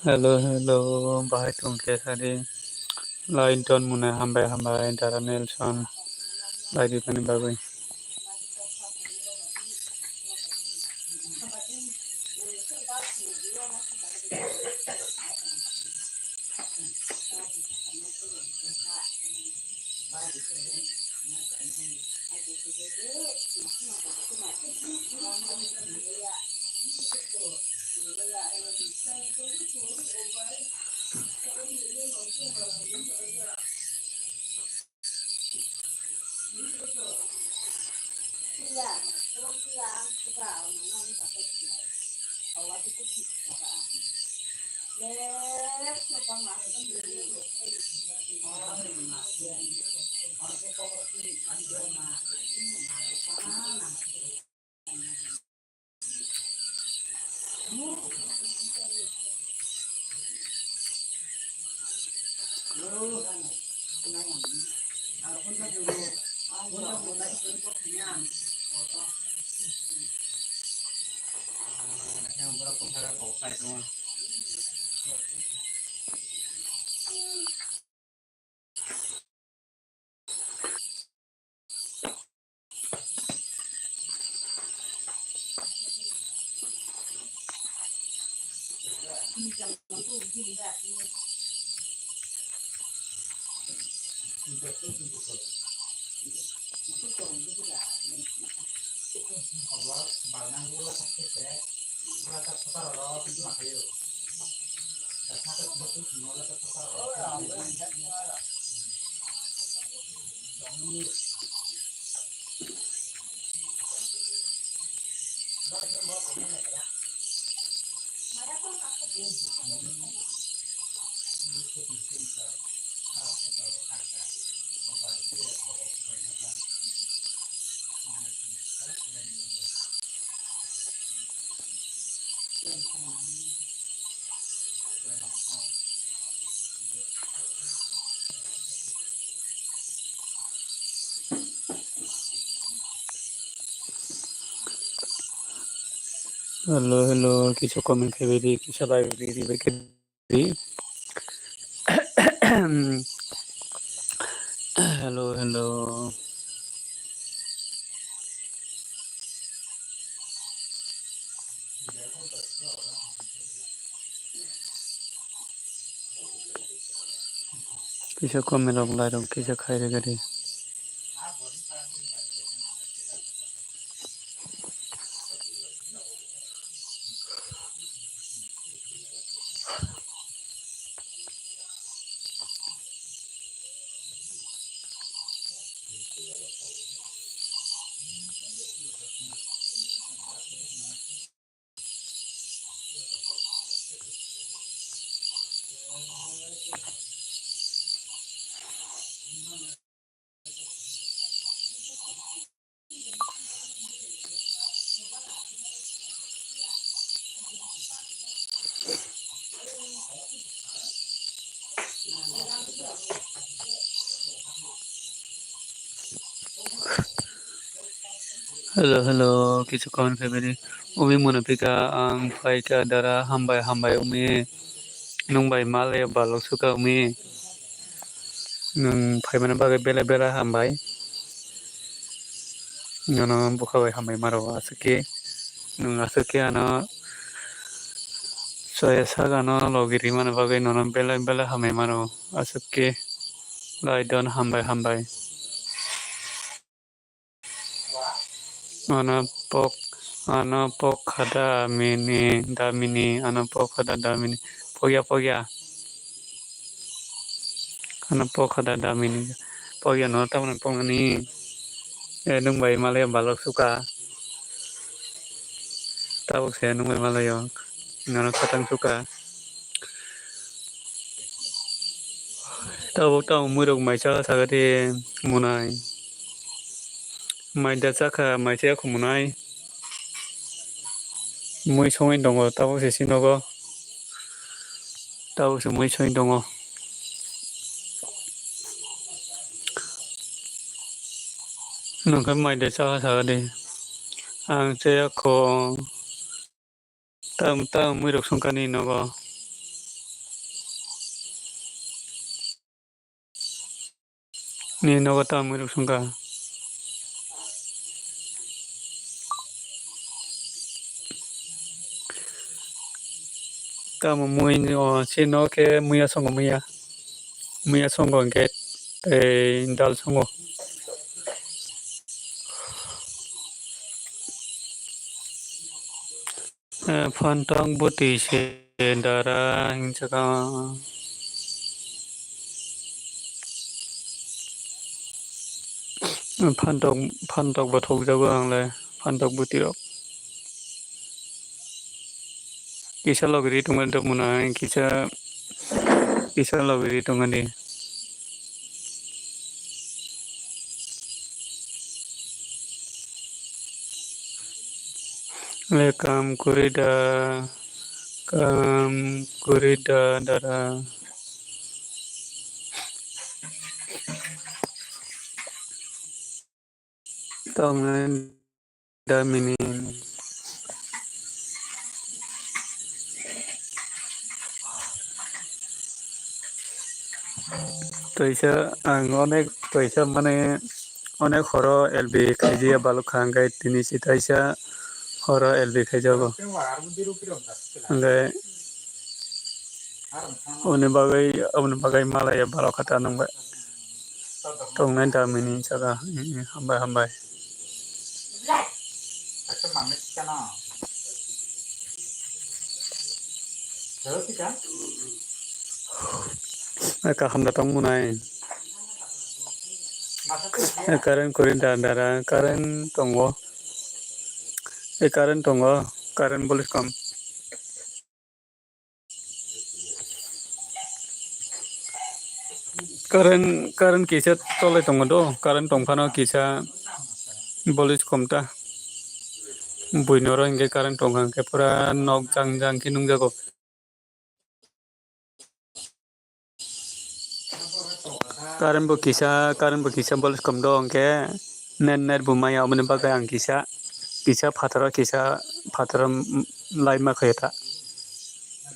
Hello बाहाय दंखे सारि लाइनटन मुने हामबाय दारा नेलसन बायदिफोरनि बागै हेलो किछो कमेन्ट फेरि किछो बाइबेरि बेकेरि हेलो किछो कमेन्ट लाइरं किछो खाइरे गरि Hello, কিছু comment febri. Umi munafika ang faika dara hambai umi nungbai male balok suka umi nung faimana bagai bela hambai nono bukabai hambai maro asuke nung asuke ano soya saga no logiri mana bagai nono bela hambai maro asuke lai don hambai ano pok ano pokhada mini damini ano pokhada damini pogya ano pokhada damini pogya no tamna pongani nungbai male balok suka tabuk saya nungbai male yo nono katang suka tabuk tang muruk maisa sagati munai maida chaka maisa kumunai muy songoi dongo tabuk se sinogo tabuk se muy songoi dongo nungka maida chaka sagati ang saya ko tam muruk songkani nogo ni nogo tam muruk songka tam muy sino ke muya songo ke dal songo pantang buti se dara hinchaka phantok bathok jago angle phantok buti rok kisa logri tungan to muna kisa logri tungan di le kam kurida dara tangan damini toisa ang toisa mane onek horo elbi khajiya balu khangai tini sitaisa horo elbi khaijago anggai oni bagai malaya balu kata nungbai tongnai damini jaga hambai kaham datang munai karen kurin dara karen tongo karen bolis kam karen kisa tole tongo do karen tongpano kisa bolis komta buinoro hingga karen tongang ke pura nok jang kinung jago karen bo kisa bolis kom do hingke ner bumaya omne bagai ang kisa patara laima khayata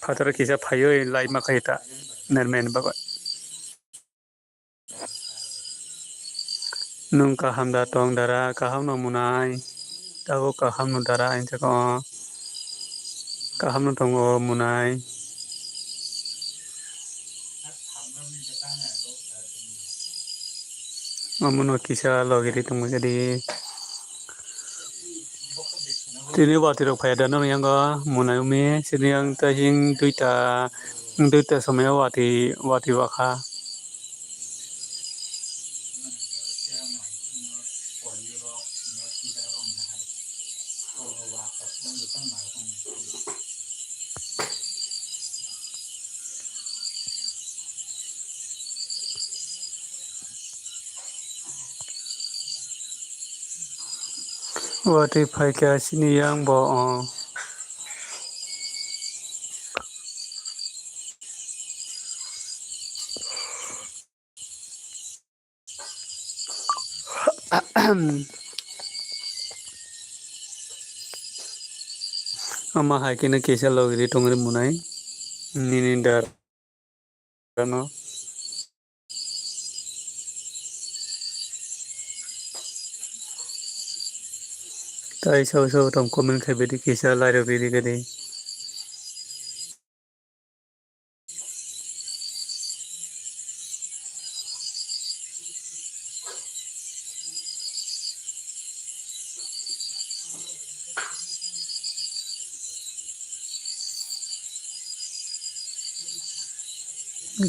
patara kisa phayo laima khayata ner men bagai nung kaham da tong dara kaham no munai tabo kaham no dara inchako kaham no tongo munai amuno kisa logiri tongo jadi tini wati rok phaya dano yang munai umi sini yang tajing duita somaya wati wakha wati phaika sini yang bo ama haikina kisa logri tongri munai nini dar no tai sau tong komen khai bedi kisa lairo bedi gadi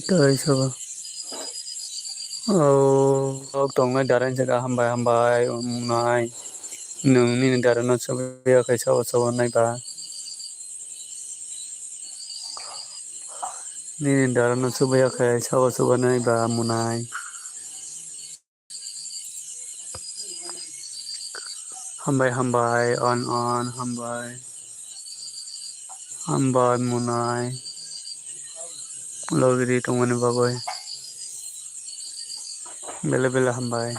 tai sau tongnai daran jaga hambai munai nini daran no sabai kai sau nai ba nini daran no sabai kai sau nai ba munai hambai on hambai munai logri tongmani bagoi bela hambai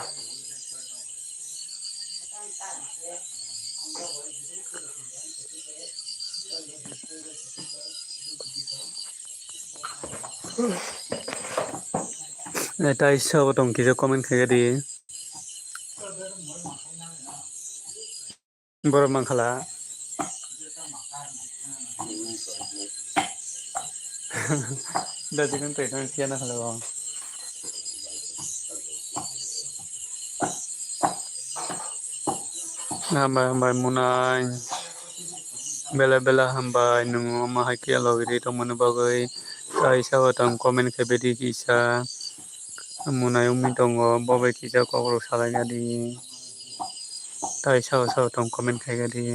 tai sau tong kisa komen khai gadi borok mankhala dajikan petan kiana khala hambai munai bela hambai nungo mahakia logri tongmani bagoi tai sau tong komen khai bedi kisa munai umi tongo bobai kisa kokro salai gadi tai sau tong komen khai gadi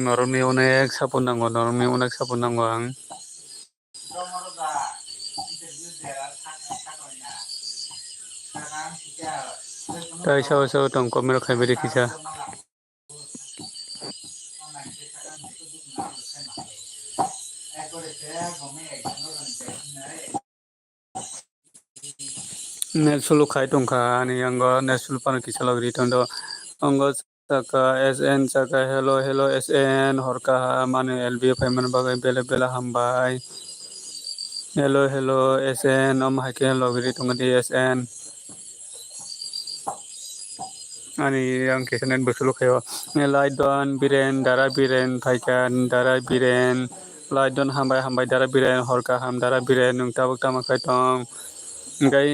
noromni onek sapun nango ang tai sau tong komen khai bedi kisa net sulu khai tongkha ani ango net sulu pano kisa logri tondo ango saka SN saka hello SN horka mane LB payment bagai bela hambai hello SN om haike logri tongdi SN ani yang kesanen besulu khayo laidon biren dara biren phaikan dara biren laidon hambai dara biren horka ham dara biren nung tabuk tama khai tong gai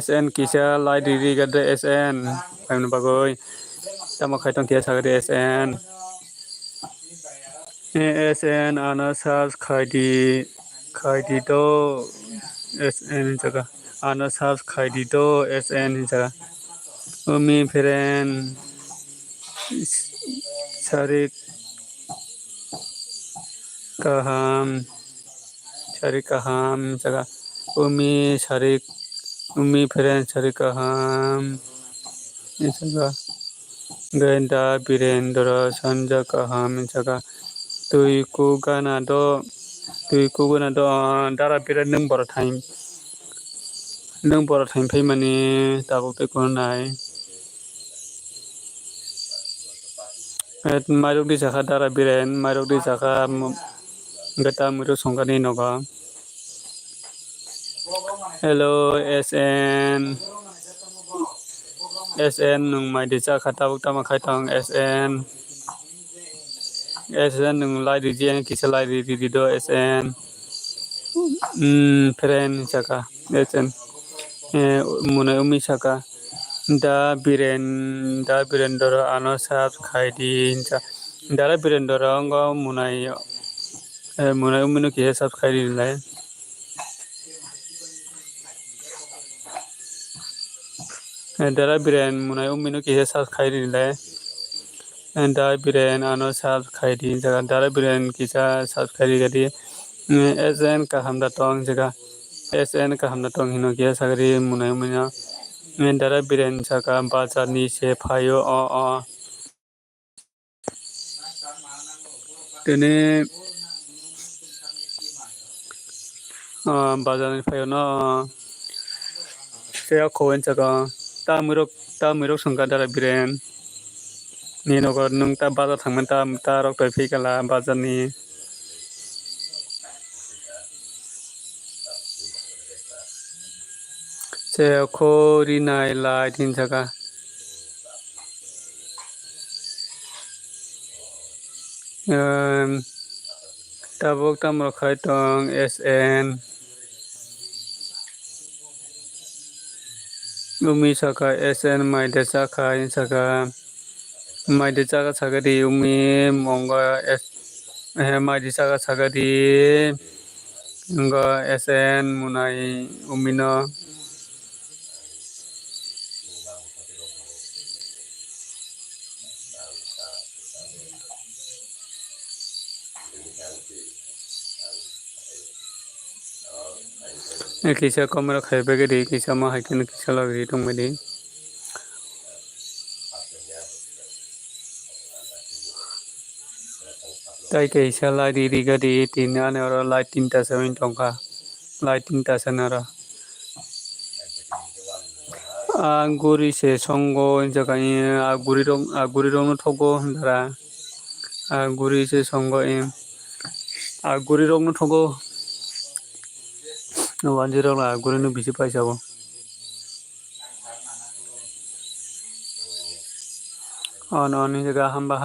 SN kisa lai diri gade SN payment bagoi tama khai tong kia sagade SN ana subs khaidi do SN jaga ana subs khaidi do SN jaga umi feren sarik kaham jaga umi feren sarik kaham jaga genda birendra sanja kaham jaga tuiku gana do dara biren nung bora time phai mani tabuk te konai maruk di jaka dara biren maruk di jaka gata muru songkani noga hello SN nung mai di jaka tabuk tama khai tong SN nung lai di jeng kisa lai di do SN friend jaka SN munai umi saka da biren doro ano sab khaidi dara biren doro ngo munai umi no kisa sab khaidi lai dara biren munai umi no kisa sab khaidi lai da biren ano sab khaidi jaga dara biren kisa sab khaidi gadi SN kaham da tong jaga SN kaham da tong hino kisa sagari munai umi no dara biren jaga bazar ni se phayo tene bazar ni phayo no saya koin jaga ta mirok sangka dara biren ni nogo nung ta bazar thangman ta rok tai fikala bazar ni saya ko rinai lai tin jaga tabok tamro khai tong SN umi saka SN maide saka in saka maide saka saka di umi mongo maide saka saka di ngo SN munai umi no kisa komero khai bagi di kisa ma haikin kisa lagi tong medi tai kisa lai di riga di tina ne oro lai tinta samin tongka lai tinta sanara aguri se songo jaga aguri rong no thogo dara aguri se songo aguri rong no thogo no wanji rong aguri no bisi paisa bo on jaga hamba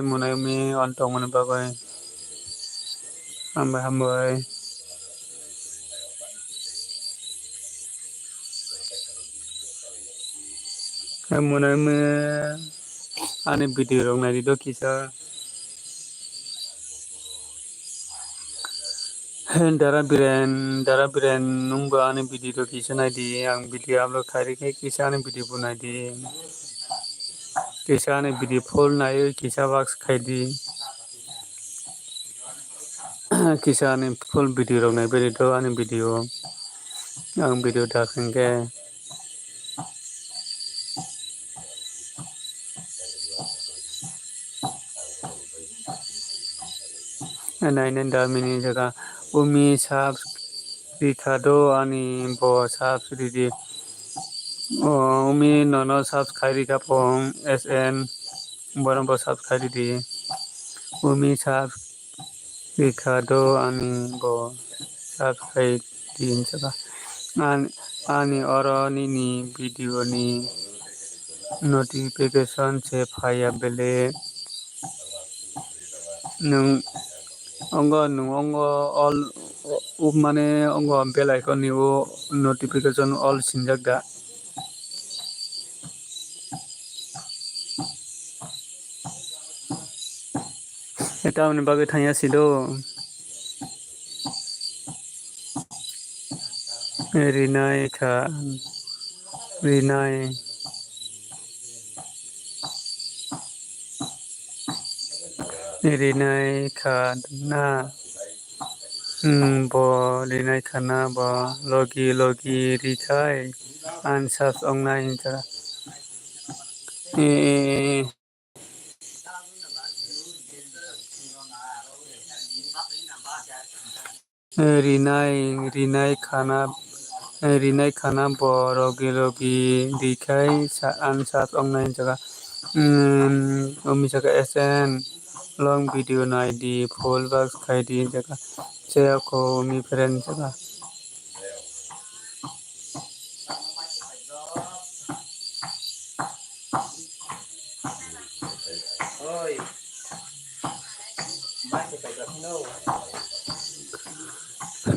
munai mi on tong mun babai hamba munai mi ani video rong nai do kisa dara biren nungba ani video kisa nai di ang video upload khai ke kisa ani video bunai di kisa ani video full nai kisa box khai di kisa ani full video rong nai beri do ani video ang video dakheng ke nai da mini jaga umi sab Ricardo ani bo subsidy umi nono subscribe ka pong SN borong bo subscribe di umi sub Ricardo ani bo subscribe di jaga ani oro ni video ni notification se phaya bele nung ongo all mane ongo bell icon ni notification all sinjak da eta amni bagai thanya sido rinai kha na bo rinai khana bo logi rikai ansas ongnai jaga rinai khana bo logi rikai ansas ongnai jaga umi jaga SN long video nai di full box khai di jaga saya ko umi friend jaga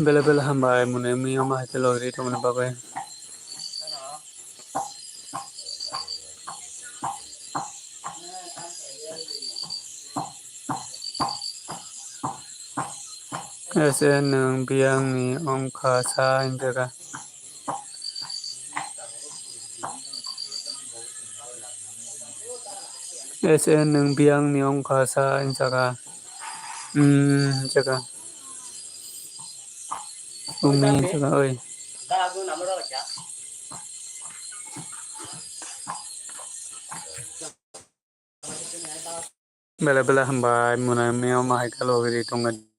bela hambai munai mi oma haite logri thomne babai SN nung biang ni ongkha sa jaga SN nung biang ni ongkha sa jaga jaga umi jaga oi bela hambai munai mi oma haite logri thomne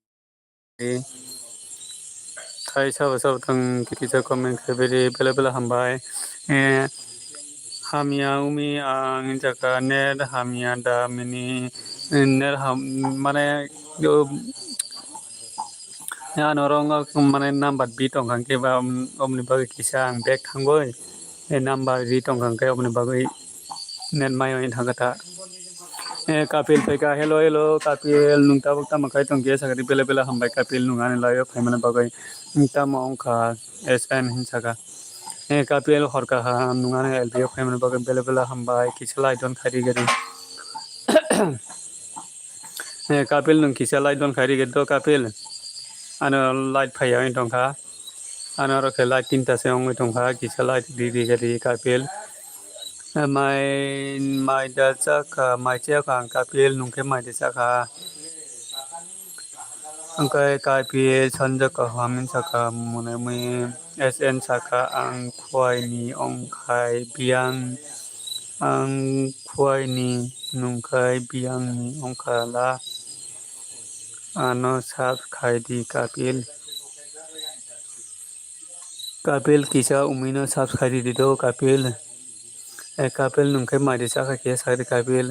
thai sao thang kisa comment khabiri bela bela hambai hamia umi ang jaka net hamia da mini net mane yo norong mane number bi tong kang ke ba omni bagi kisa ang back thangoi number bi tong kang ke omni bagi net mai oi thangata kapil peka hello kapil nungta bukta makai tong ge sagari bela bela hambai kapil nungane layo phaimana bagai nungta mong kha sn hinsaga kapil horka ha nungane lbf phaimana bagai bela bela hambai kisalai don khari gari kapil nung kisalai don khari gari do kapil ano light phaya oi tongkha ano ro ke light tinta se ong oi tongkha kisalai di gari kapil mai da chaka mai che ka kapil nungke mai da chaka angkai kapil chanja ka hamin chaka mune mui sn chaka ang khwai ni ongkhai biang ang khwai ni nungkai biang ni ongkhala ano sab khai di kapil kisa umino sab khai di do kapil kapil nungkai mai da chaka ke sagri kapil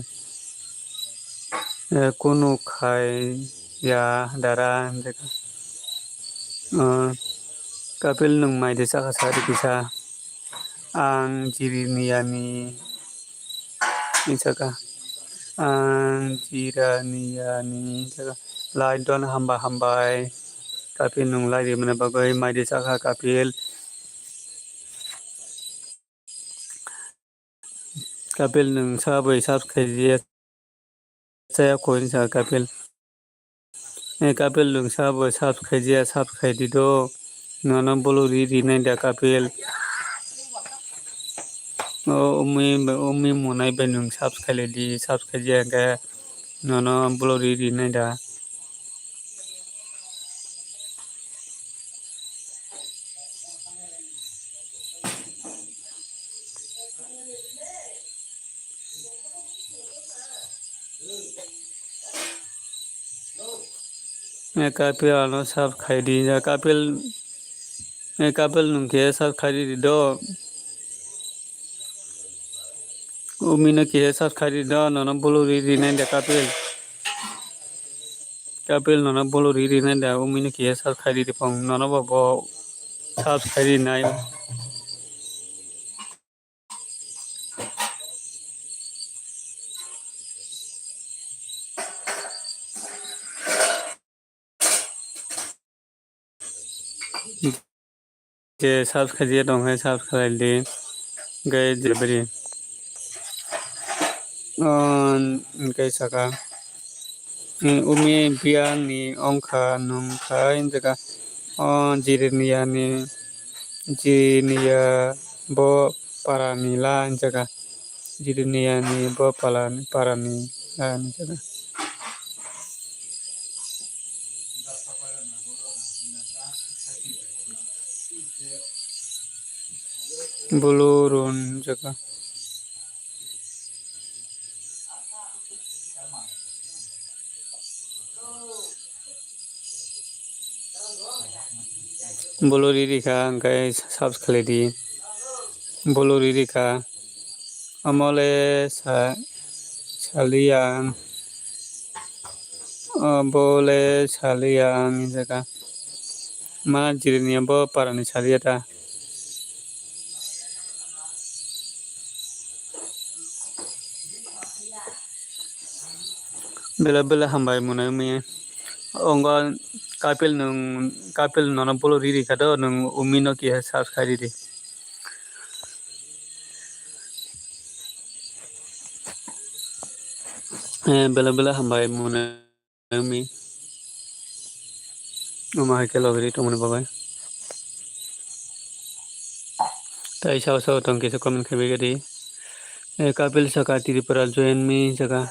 kunu khai ya dara jaka kapil nung mai de chaka sari kisa ang jiriniani jaka ang jiraniani jaka lai don hambai kapil nung lai de mana bagai mai de chaka kapil nung sabai sab khaji saya koin sa kapil kapil nung sabai sab khaji do nana bolu ri nai da kapil umi munai be nung sab khale di sab khaji ga nana bolu ri nai da kapil ano sab khai di ja kapil nung ke sab khai di do umi na ke sab khai di do nana bolu ri nai da kapil nana bolu ri nai da umi na ke sab khai di pong nana babo sab khai di nai ke sab khaji dong hai sab khai di gai jebri kai saka umi biang ni ongkha nung khai jaka jiriniani jiniya bo parani la jaka jiriniani bo parani la jaka bulurun jaka bolori rika angkai sab khai di bolori rika amole saliang bole saliang jaka mana jiriniya bo parani saliyata bela bela hambai munai mi onga kapil nona bolo riri kado nung umino ki sab khai di bela bela hambai munai mi umai ke logri tomne babai tai sao tong ke comment khabe gadi kapil saka tripura join mi jaka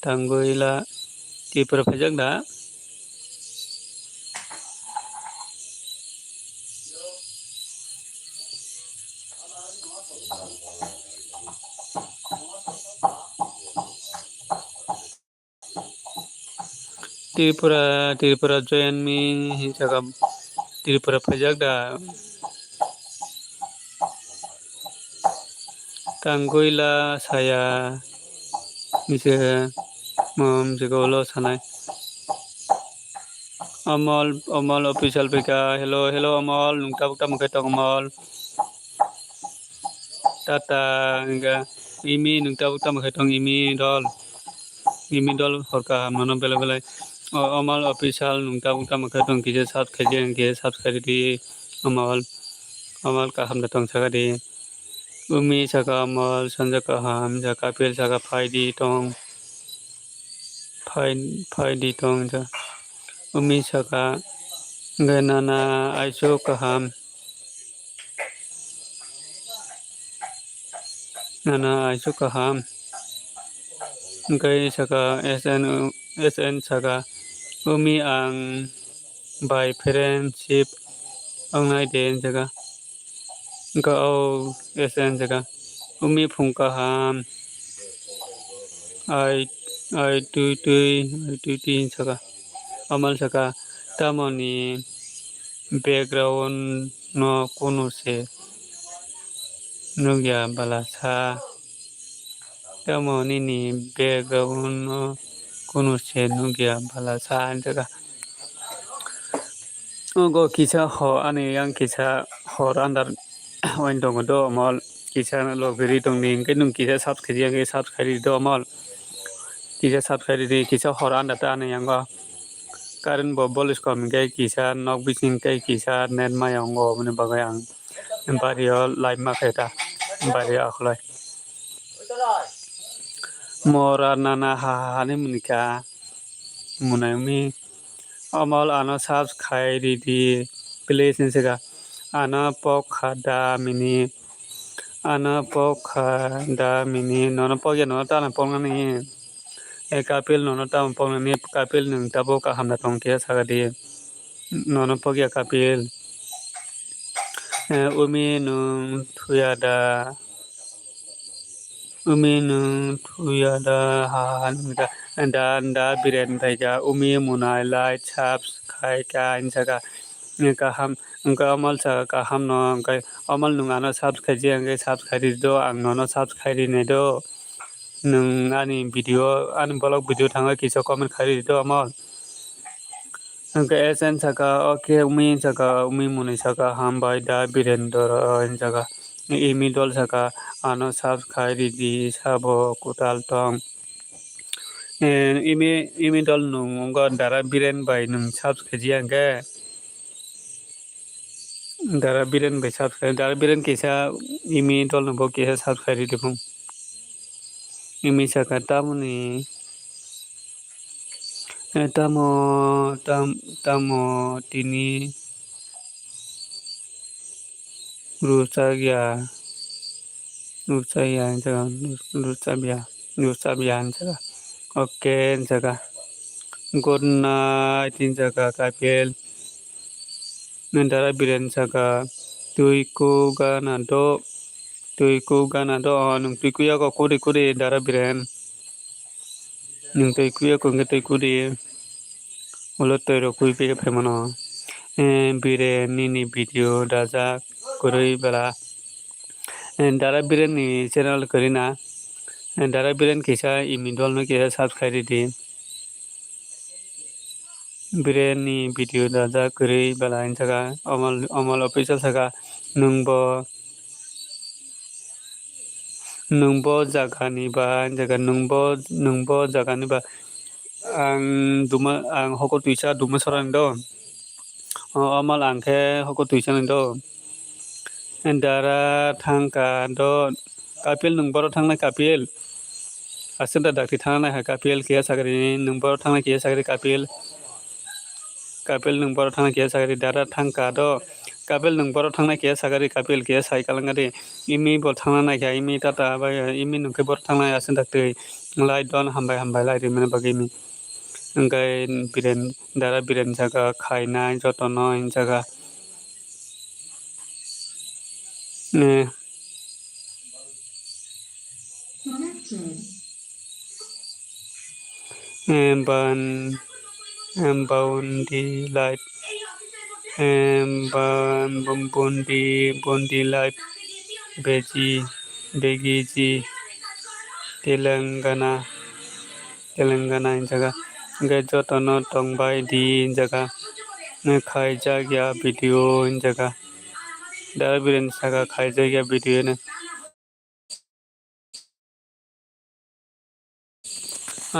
tangoila tripura phajak da Tripura join mi jaka Tripura pajak da tanggoila saya bisa segala sanai. Amal official pika hello amal nungta bukta mengketong amal tata enggak imi nungta bukta mengketong imi dol horka mano bela amal official nungta bukta mengketong kije subscribe di amal kaham datang sagadi umi saka amal sanja kaham jaka pel saka phai di tong ja umi saka ganana aiso kaham nana aiso kaham gai saka SN saka umi ang by friendship angnai den jaga gao SN jaga umi phung kaham ai tui saka amal saka tamoni background no kono se nugya balasa tamoni ni background no kono se nugya balasa jaga go kisa ho ani yang kisa ho andar oin dong do amal kisa lo beri dong ning ke nung kisa subscribe do amal kisa subscribe di kisa ho andar ta ani yang go karin bo bolis kom ke kisa nok bising ke kisa net ma yang go mene bagayang bario live ma keta bario akhlai mora nana ha ni munika munami amal ano subscribe di place ni sega ana pokhada mini nono pogya nono ta na pongani kapil nono ta pongani kapil nung tabo ka hamna tongke sagadi nono pogya kapil umi nung tuyada han da biren taiga umi munai light subscribe ka insaga kaham engka amal sa kaham no engka amal nung ano subscribe engka subscribe do ang nono subscribe ne do nung ani video ani blog video thanga kisa comment khari do amal engka SN saka okay umi munai saka ham bai da birendor insaga imi dol saka ano subscribe di sabo kutal tong imi dol nung engka dara biren bai nung subscribe engka dara biren bai subscribe dara biren kisa imi dol no bo kisa subscribe di pung imi saka tamoni tamo tini rusabia jaga oke jaga good night jaga kapel nandara biren jaga tuiku ganado nung tuiku ya ko kuri dara biren nung tuiku ya ko ngetui ulo toiro kui pe phemano biren nini video daja kuri bela dara biren ni channel karina dara biren kisa imidol no kisa subscribe di biren ni video daja kuri bela insaga amal official saga nungbo jagani ba ang hoko tuisa duma sorang do amal angke hoko tuisa do dara thangka do kapil nungboro thangna kapil asenda dakti thangna ha kapil kiya sagari nungboro thangna kiya sagari kapil nungboro thangna kiya sagari dara thangka do kapil nungboro thangna kiya sagari kapil kiya sai kalangari imi bol thangna na kya imi tata ba imi nungke bor thangna asenda dakti lai don hambai lai rimene bagi mi engkai dara biren jaga khaina jotono jaga ban di light Bondi Life Begiji Telangana jaga jotono tongbai di jaga खायजागिया भिडिअ जागा दा villain saga खायजागिया video ने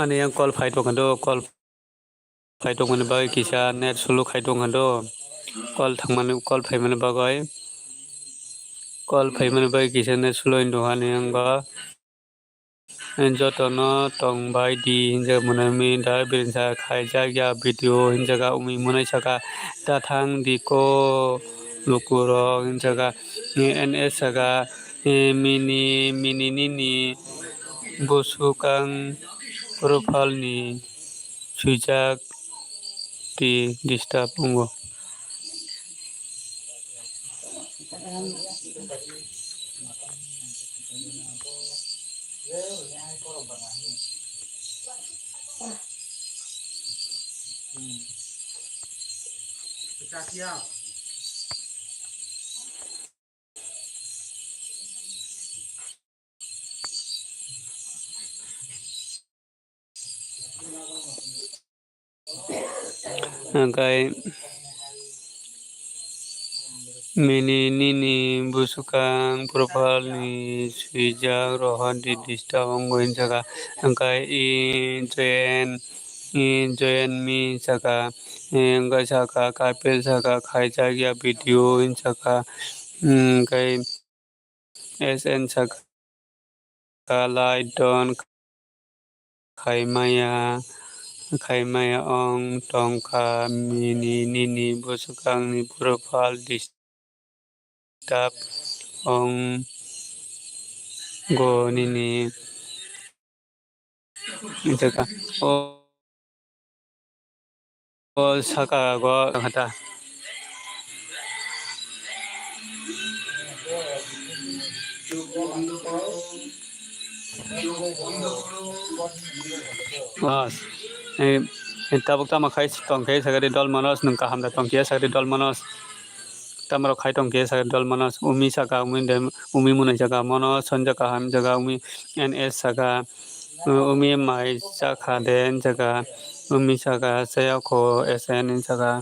आने yang call fight kando call fight मन bye किसा net solo खायद kando call थांमाने call fight मन बागय call fight मन बाय किसा net solo indo हाने yang ba jotono tongbai di hinja munami da bireन सागा खायजागिया भिडिअ hinjaga umi munai सागा datang diko lukuro hinjaga NS saga mini nini busukang profile ni sujak di disturb ungo angkai mini nini busukang profile ni sujak rohan di disturb ungo hinjaga angkai join mi saka angkai saka kapil saka खायजागिया भिडिअ hinjaga angkai SN saka light don Kaimaya ong tongka mini nini busukang ni profile disturb ong go nini jaga saka go kata tabuk tama khai tongke sagari dol manos nungka hamda tongke sagari dol manos tamaro khai tongke sagari dol manos umi saka umi munai jaga manos sonjaka ham jaga umi NS saka umi mai saka den jaga umi saka sayako SN saka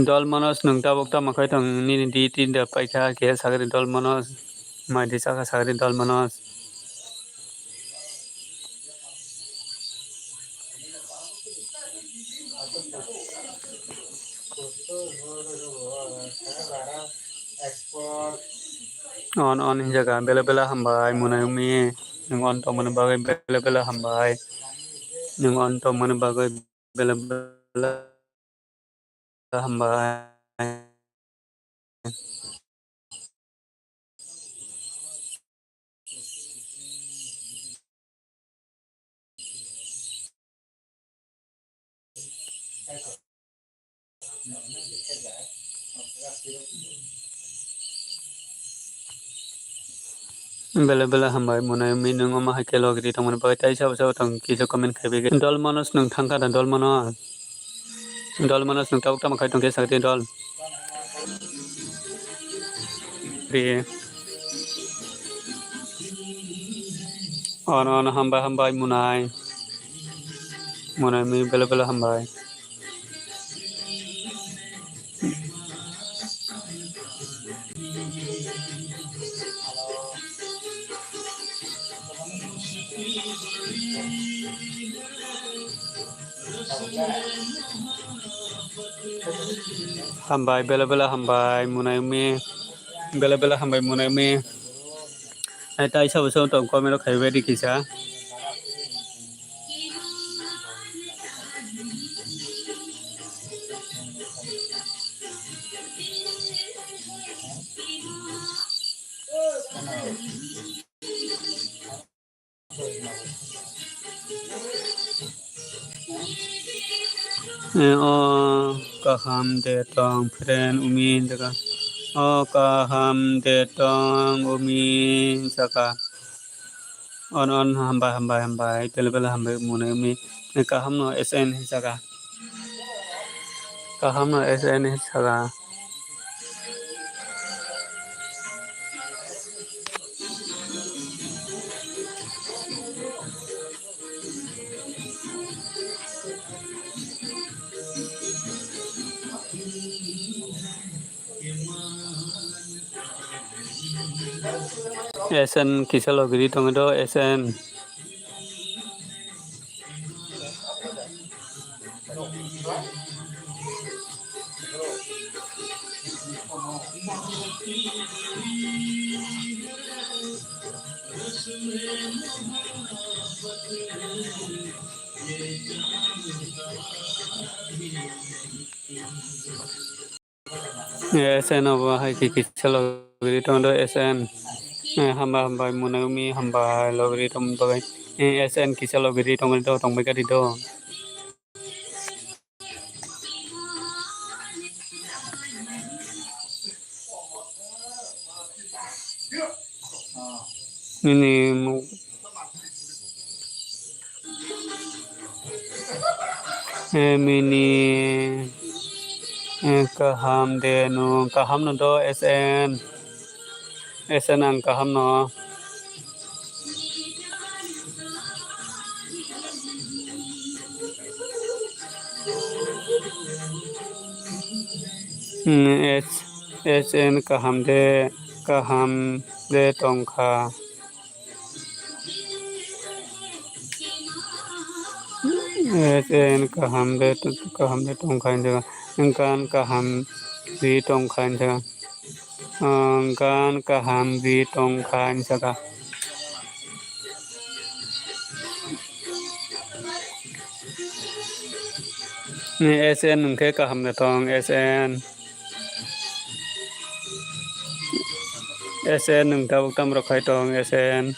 dol manos nung tabuk tama khai tong nini di tinda paika ke sagari dol manos mai di saka sagari dol manos on jaga bela hambai munai umi nung on to mun bagai bela hambai nung on to mun bagai bela hambai bela hambai munai umi nung oma hakelo gri tong mun bagai tai sab tong kijo comment khaibe dol manos nung thangka da dol manos nung tabuk tama khai tongke sagari dol ri on hambai munai mi bela hambai hambai bela hambai munai mi bela hambai munai mi ai tai sab tong comment khaibe di kisa kaham de tong friend umi jaga kaham de tong umi jaga on hambai bela hambai munai umi kaham no SN jaga kaham no SN saga. SN kisa logiri tong do SN. SN apa hai kisa logiri tong do SN. Hamba hamba munami hamba logiri tong bagai. SN kisa logiri tong do tong bagai do. Ini mini kaham de no kaham no do SN ang kaham no SN kaham de tongkha SN kaham de tongkha jaga kan kaham di tongkha jaga kan kaham di tongkha jaga SN ke kaham de tong SN nung tawag tam rakhai tong SN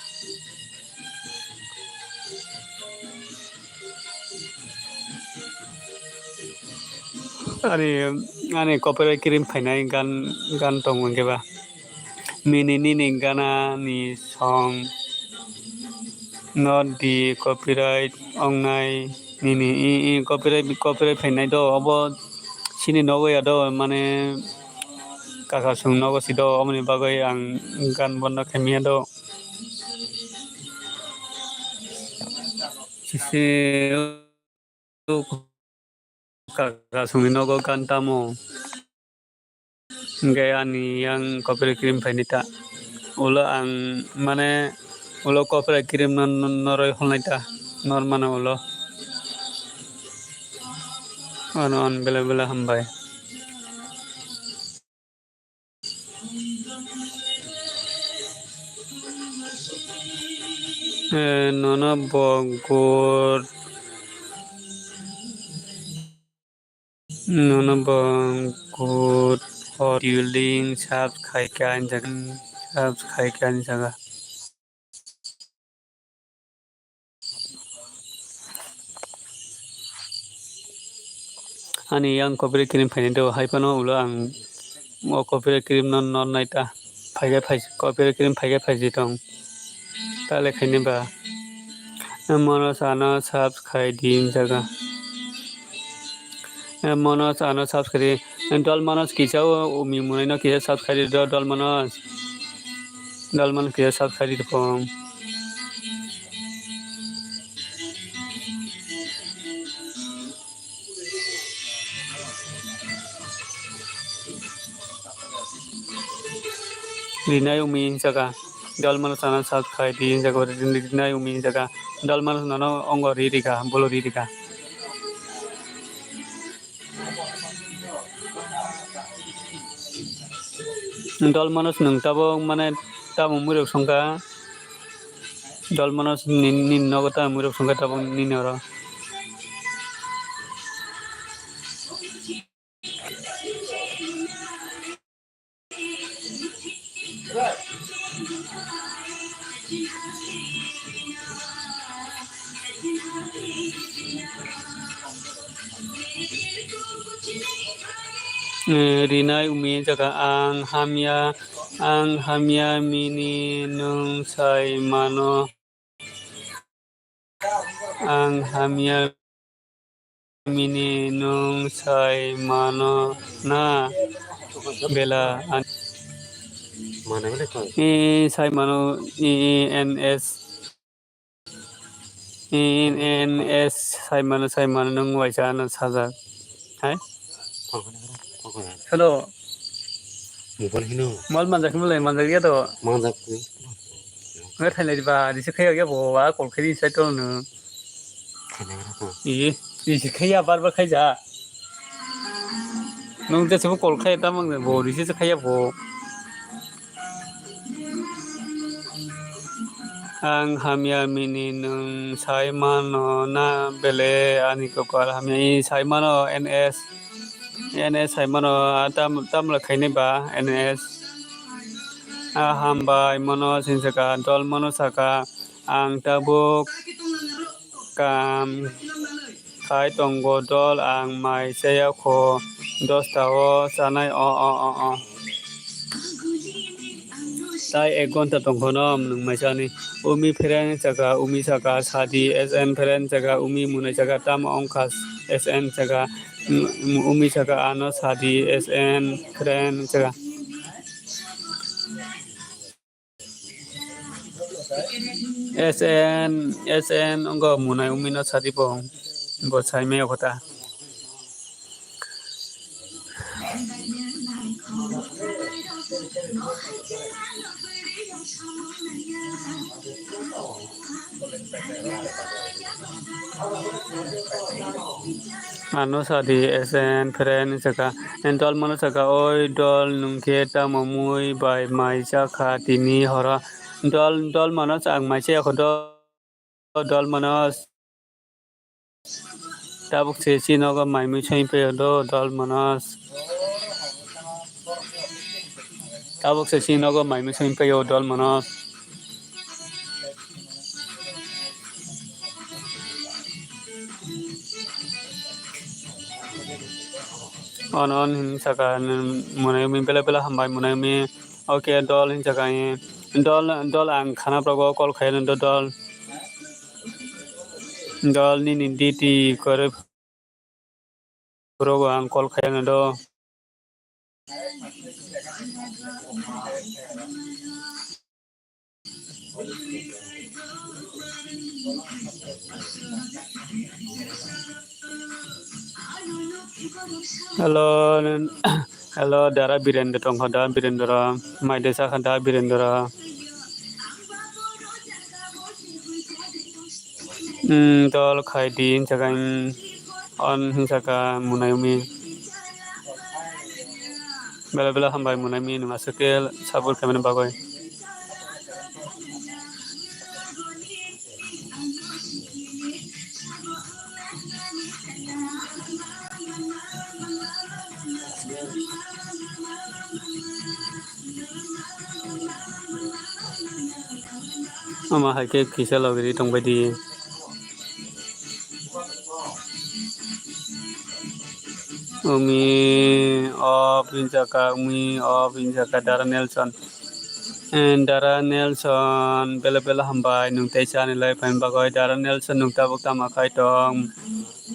ani copyright kirim phainai gan tong ngeba mini ni gana ni song not the copyright ongnai ni copyright phainai do abo sini nogo ya do mane kaka sung nogo si do omni bagai ang gan bondo khemia do sisi kaka sung nogo kan tamo gaya ni yang copyright kirim phainita ulo ang mane ulo copyright kirim noroi holnaita nor mane ulo on bela hambai nono bogur building sab khaikan jaga ani yang copyright kirim phainai do haipano ulo ang mo copyright kirim non naita copyright kirim phaigai tong tale khaini ba mono sana subscribe din jaga monos ano subscribe dol monos kisau umi munai no kisa subscribe do dol monos kisa subscribe do pom Rinai umi jaga dol monos ano subscribe din jaga rinai umi jaga dol monos no ongo ririka bolo ririka dol manos nung tabo mane tabo murok songka dol manos nin nogo ta murok songka tabo nin oro Rinai umi jaga ang hamya mini nung sai mano ang hamya mini nung sai mano na bela e sai mano ENS ENS sai mano nung waisa na saja hai hello mal manjak mulai manjak ya to ngai thailai ba dise khaya ya bo wa kol khiri sai to nu i dise khaya bar bar khai ja nung de सब कल खाया ता मंग bo dise khaya bo ang hamya mini nung sai mano na bele ani ko kal hamya i sai mano NS sai mano tam la khaine ba NS hambai mano sinsaka dol mano saka ang tabuk kam khai tongo dol ang mai seya kho 10 tao sanai o tai 1 ঘন্টা tongkhonom nung mai sani umi phereng jaga umi saka sadi SN phereng jaga umi munai jaga tam ongkhas SN jaga umi saka ano sadi SN phereng jaga SN onggo munai umi no sadi bong bo sai me kota ano sadi SN phereng jaga dol mano jaga oi dol nungke ta mamui bai mai jakha tini hora dol mano ang mai se kho dol mano tabuk se chino ga mai mi chai pe do dol manas tabuk se chino ga mai mi chai pe yo dol manas on hin saka munai mi bela hambai munai mi oke dol hin saka dol ang khana progo kol khain do dol ni diti kore progo ang kol khain do hello dara birendra tongkhada birendra mai desa khanda birendra dol khai din jaga on saka munai mi bela hambai munai mi nunga sekel sabur kamen bagoi ama haike kisa logri tongbai di umi of injaka dara Nelson bela hambai nung tai chani lai pain bagoi dara Nelson nung tabuk tama khai tong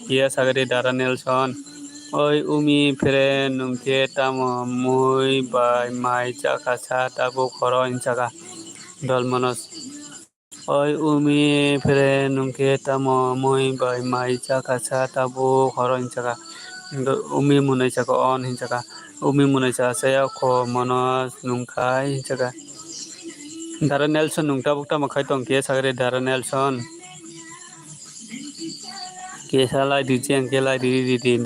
ya sagari dara Nelson oi umi phere nung ke tamo mui bai mai chaka cha tabuk khoro injaka dol manos oi umi phere nung ke tamo mui bai mai chaka cha tabuk khoro injaka umi munai chaka on injaka umi munai cha saya kho manos nung khai injaka dara Nelson nung tabuk tama khai tong ke sagari dara Nelson ke salai di cheng ke lai di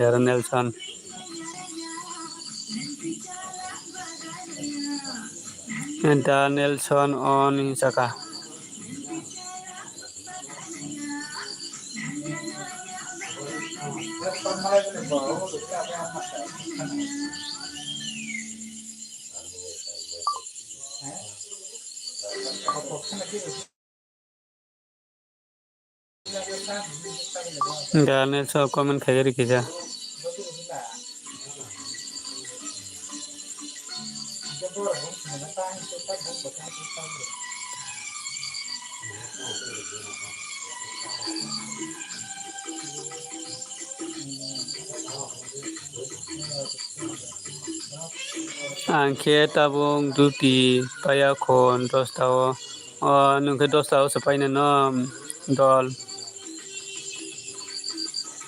dara Nelson dara Nelson on injaka dara Nelson comment khajari kisa Angke tabung duty paya kon 10 tao. Nungke 10 tao sepai nom dol.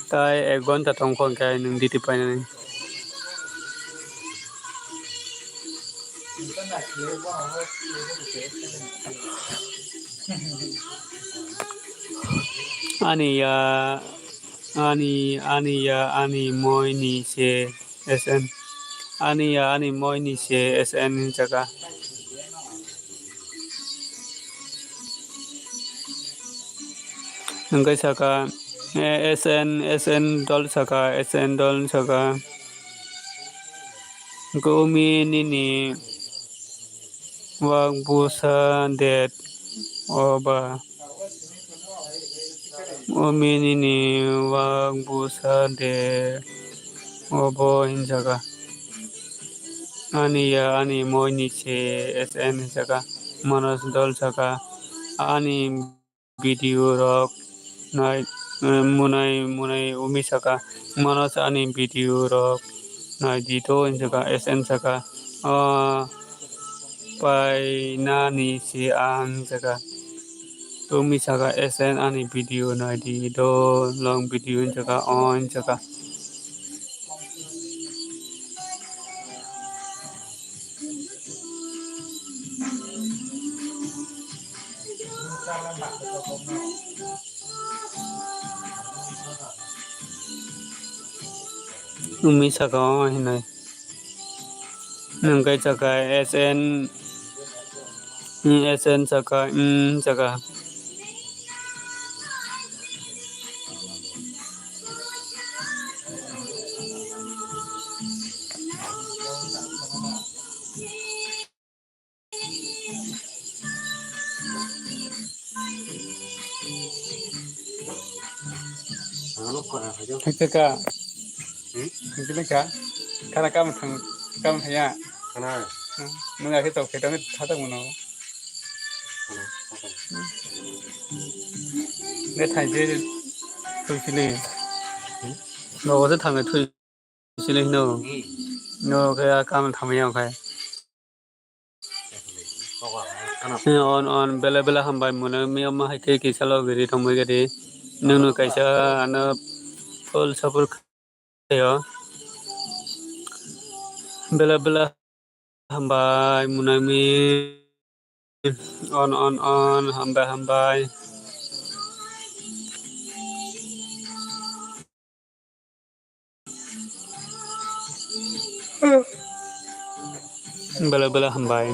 Tai egon tatong kon kai nung duty pai nani. Ani ya ani moi ni se SN. Ani moi ni se SN jaga. Nungke saka SN dol saka SN dol saka. Gumi nini wang busa det oba. Gumi nini wang busa de obo hinjaga. Ani moi ni se SN jaga. Manas dol saka. Ani video rock night munai umi saka. Manas ani video rock night dito hinjaga SN saka. Pai nani si ang jaga. Umi saka SN ani video na di do long video jaga on jaga. Umi saka on hinai. Nungkai jaga SN saka jaga. Hekeka. Hekeka. Karena kamu ya. Karena. Nunggu kita kita ni thata mono. Ne thai je thui sile. No se thang ne thui sile no. No kaya kamu thamaya kai. On bela hambai mono mi amma heke ki salo giri thomai gari. Nunu kaisa ana pol sapur kaya. Bela hambai munami on hambai bela hambai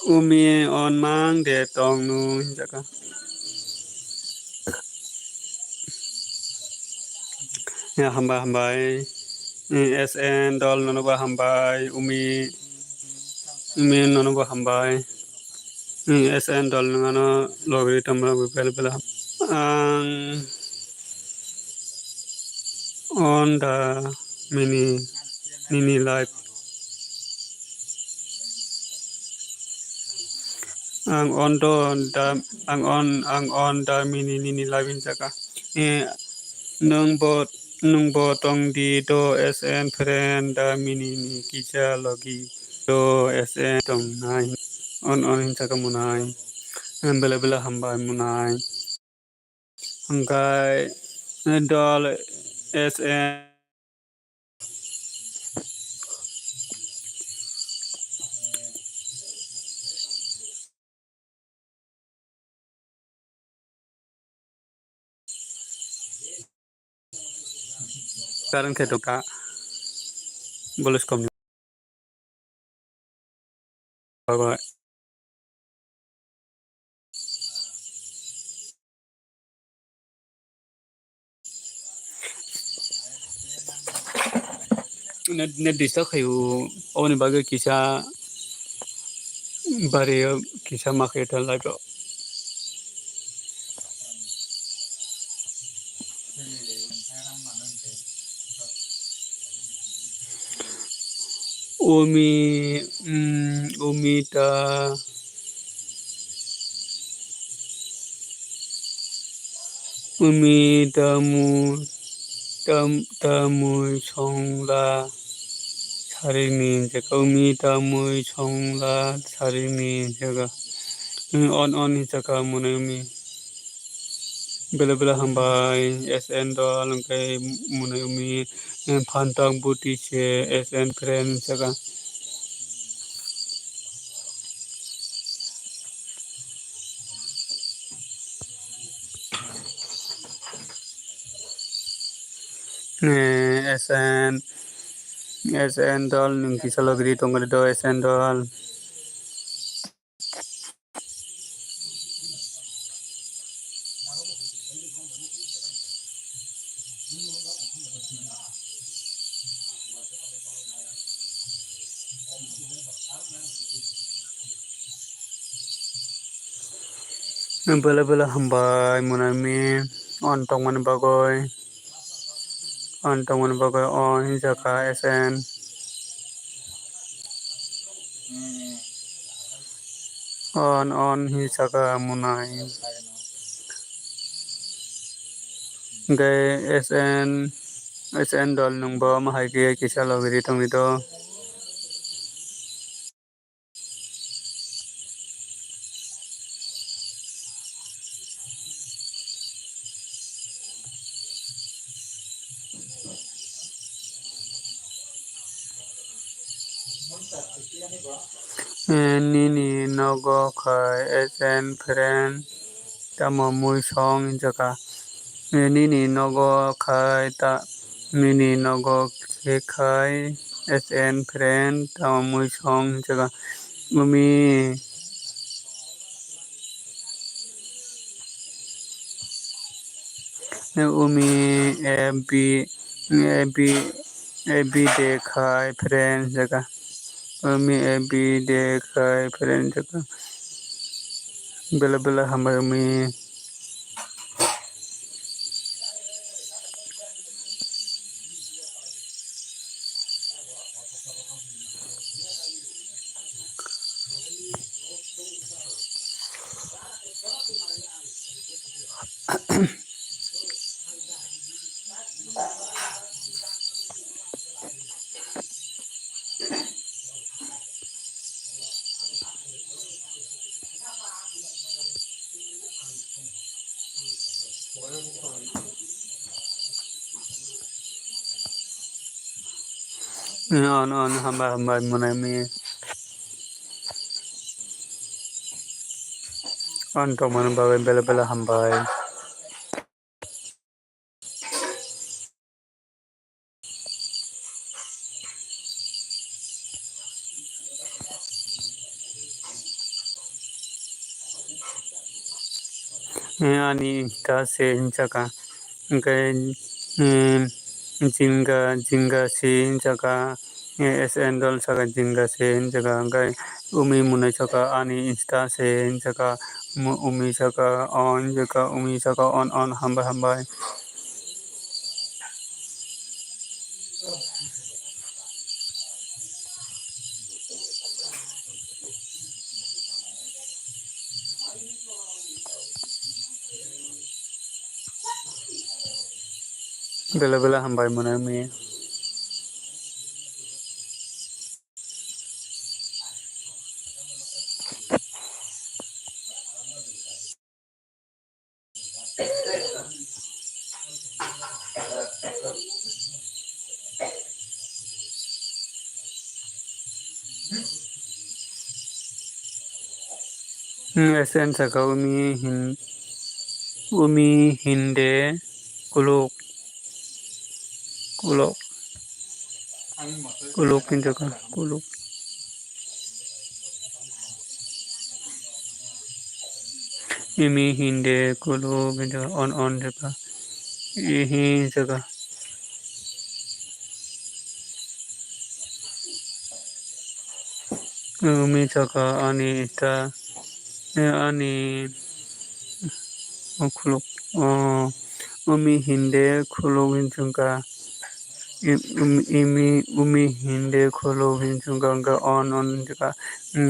umi on mang de tong nu jaka ya hambai SN dol nono ba hambai umi nono ba hambai SN dol nono logri tamra bela on the mini life ang on da mini live in jaka nung bot tong di do SN friend da mini kisa logi do SN tong nai on in jaka munai bela hambai munai angkai dol SN sekarang ke doka boleh kom bawa net dista kayu oni bagai kisa bare kisa maketa laga umi umi tamu tamu chongla sarini jaga umi tamu chongla sarini jaga on jaga munami bela bela hambai SN dol kai munami phantang buti che SN friend jaga SN SN dol nungki salogri tonggal do SN dol bela bela hambai munami on tongman bagoy on jaga SN on hi jaga munai gai SN dol nungbo mahai ge kisa logri tongi do nini nogo khai SN friend tamo mui song jaga nini nogo khai ta nini nogo khai SN friend tamo mui song jaga umi एबी देखाय friend जगह umi एबी देखाय friend जगह बेला बेला हम umi on हम munami on to man bagai बेला बेला हम bye ani ta se jaka kai jinga se jaka SN dol saka jinga se jaka kai umi munai saka ani insta se jaka umi saka on hamba बेला बेला hamba munami SN saka umi hinde kuluk in jaka kuluk imi hinde kuluk in jaka on jaka ihi jaka umi saka ani ita ani khuluk umi hinde khuluk hinchungka umi hinde khuluk hinchungka angka on jaka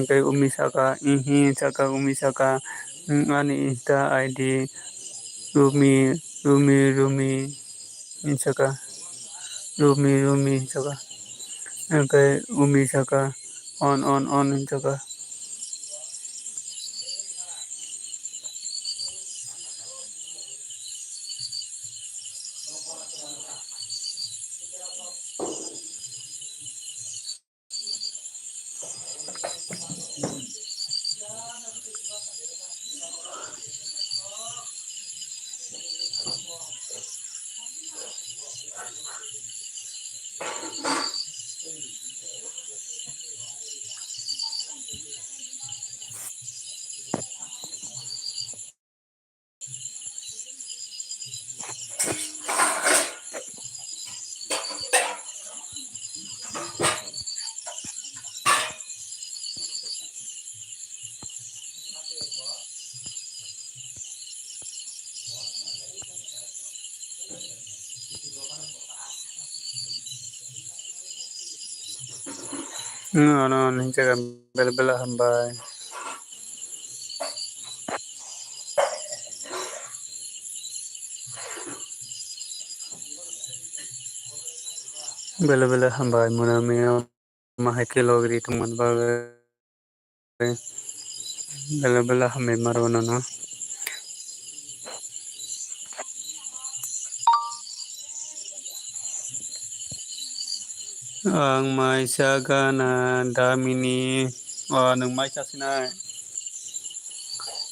kai umi saka ihi saka umi saka ani ita id rumi saka rumi saka angkai umi saka on saka on saka bela bela hambai bela bela hambai munami mahai kilogri tuman bagai bela bela hambai marwana no ang mai saka na damini nang mai sasinai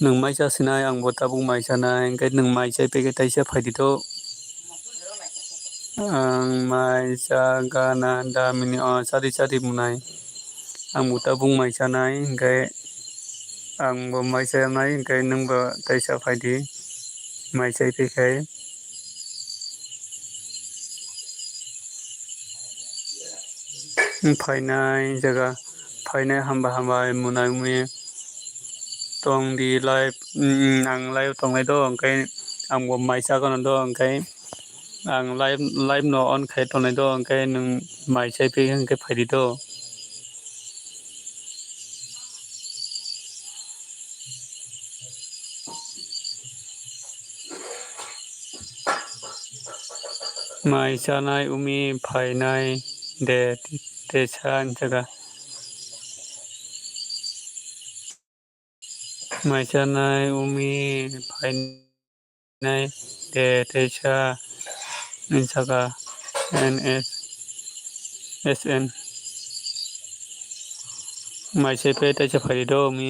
nang mai sasinai ang botabung mai sanai kai nang mai sai pe kai sai phai dito ang mai saka na damini sari sari munai ang botabung mai sanai kai ang bo mai sanai kai nang ba tai sa phai di mai sai pe kai फाइनाय जगह फाइनाय हामबा हामबा मुनाय मुनि tong di live ang live tong lai do angkai ang bo mai sa kon do angkai ang live no on khai tong lai do angkai nung mai sai pe angkai phai di do mai sa nai umi phai nai de te chan jaga mai sa nai umi phai nai de te cha jaga ns sn mai sai pe tai cha phai di do mi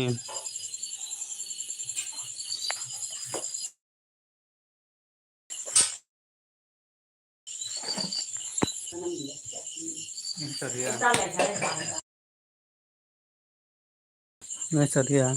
ngai sa dia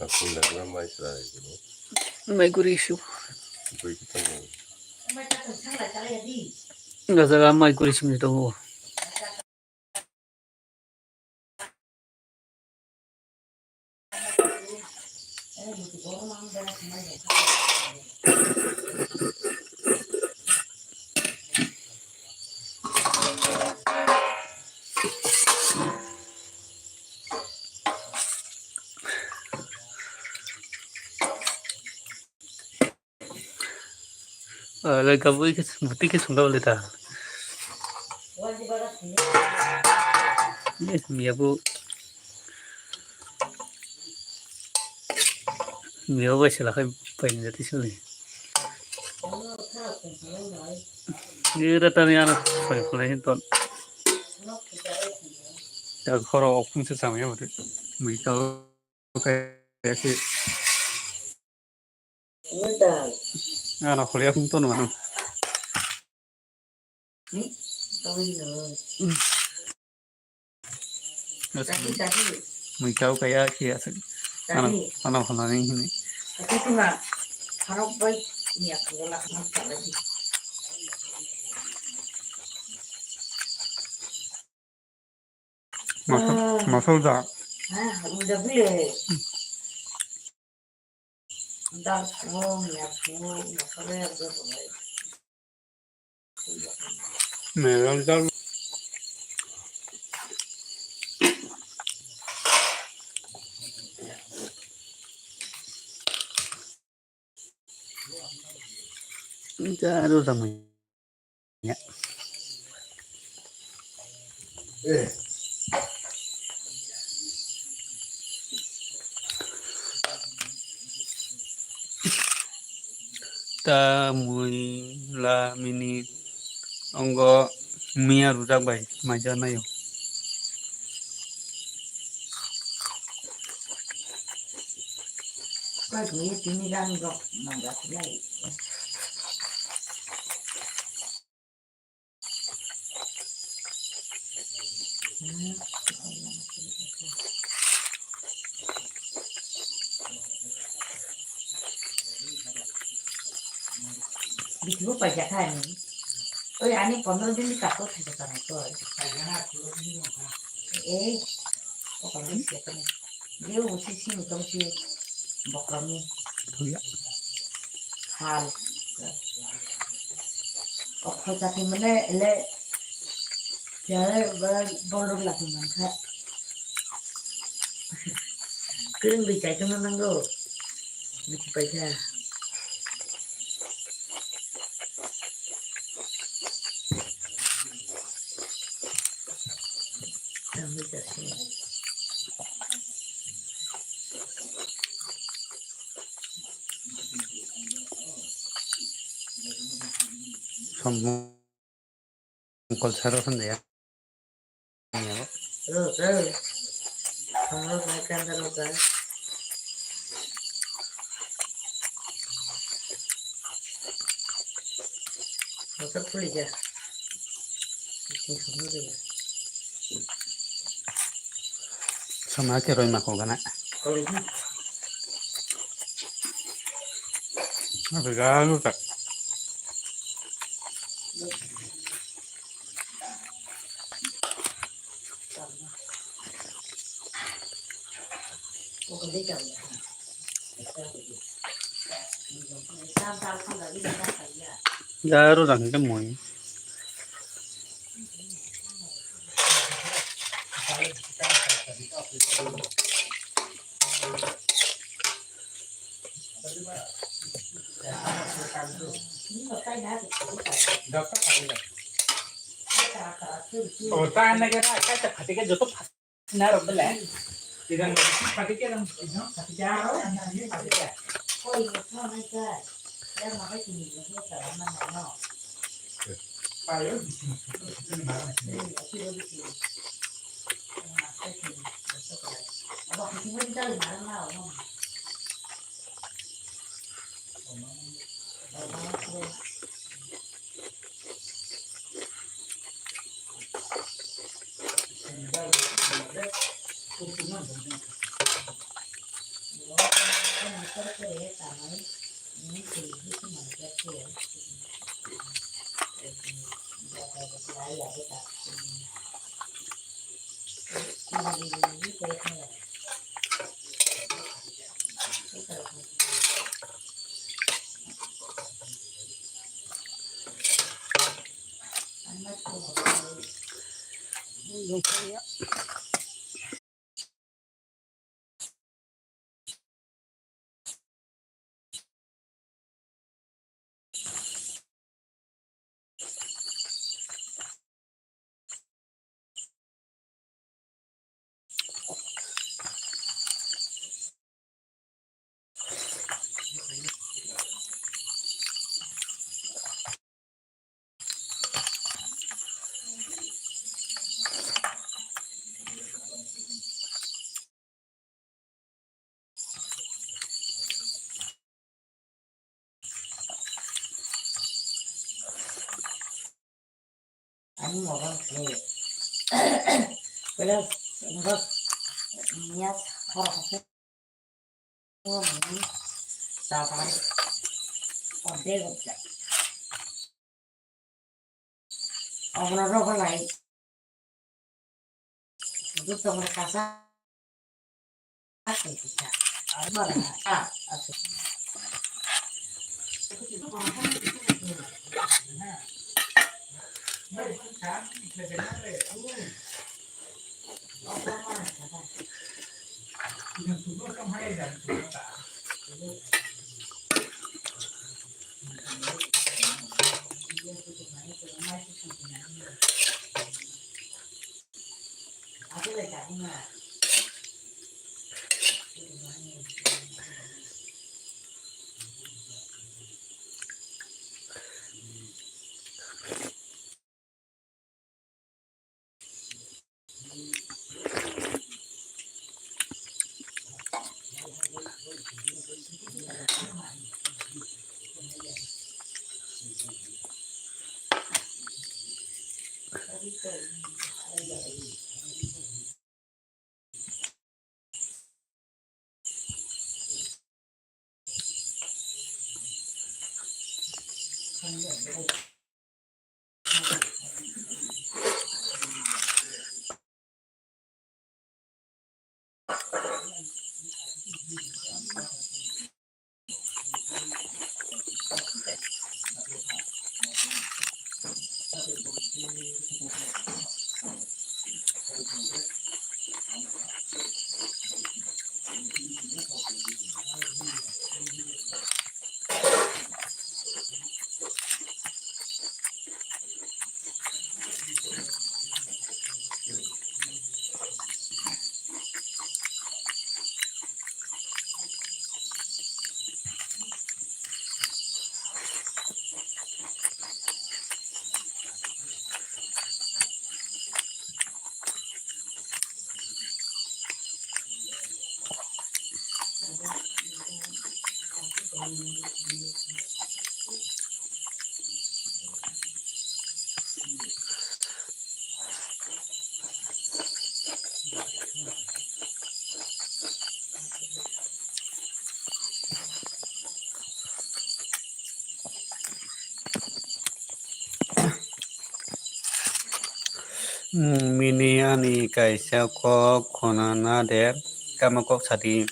Aku nak mai sila itu. mai gurishu Beri kita mau. nggak jaga mai gurishu itu Là cái với cái một tí cái súng đâu lên ta ये मियाबू मियाबू वैसे लगा पहले जाती चले ये रहता नहीं आना फल फल है तो ya खरो ऑप्शन से सामने होते मैं तो कैसे आना खोलिया तुम तो ना मैं क्या कया किया सक आना आना खोला नहीं है मसल दा मैं डाल Jaro zamanya. Ta mui la mini ongo mia rujak bai maja na yo. Bisu pajak kan? Oh ya, ini 15 दिन काटो थे तो नहीं तो oh kalau siapa nih dia usi sini kamu sih bokami Thuya. hal oh kalau tapi mana le jadi baru lagi mana kering bicara cuma nanggo bisu pajak kami kasih Somu kol saro sande ya. kalau mereka terlalu Masuk kulit ya, ini semua deh. Sama ke roi mako gana. Kalau ini, Regalo tak. oh kalau dia jauh. Sam kan lagi ada saya. Jaro rang ke mui. Ini nggak kayak Dapat kali ya. ada. Oh, tahan lagi lah. Kita ketika jatuh naruh belah. Tidak ketika yang jauh, ini ketika. Oh iya, sama aja. Dia makai sini juga sama mana. Paling di sini. Ini aku di sini. Makai sini. Abang di sini kita di mana lah. orang ni. Kalau enggak niat orang tu ni sahaja orang dia orang orang lain itu tu mereka sah kita apa dah asal aku dah cakap ni. Mini ani kaisa kok khonana de kama kok sadi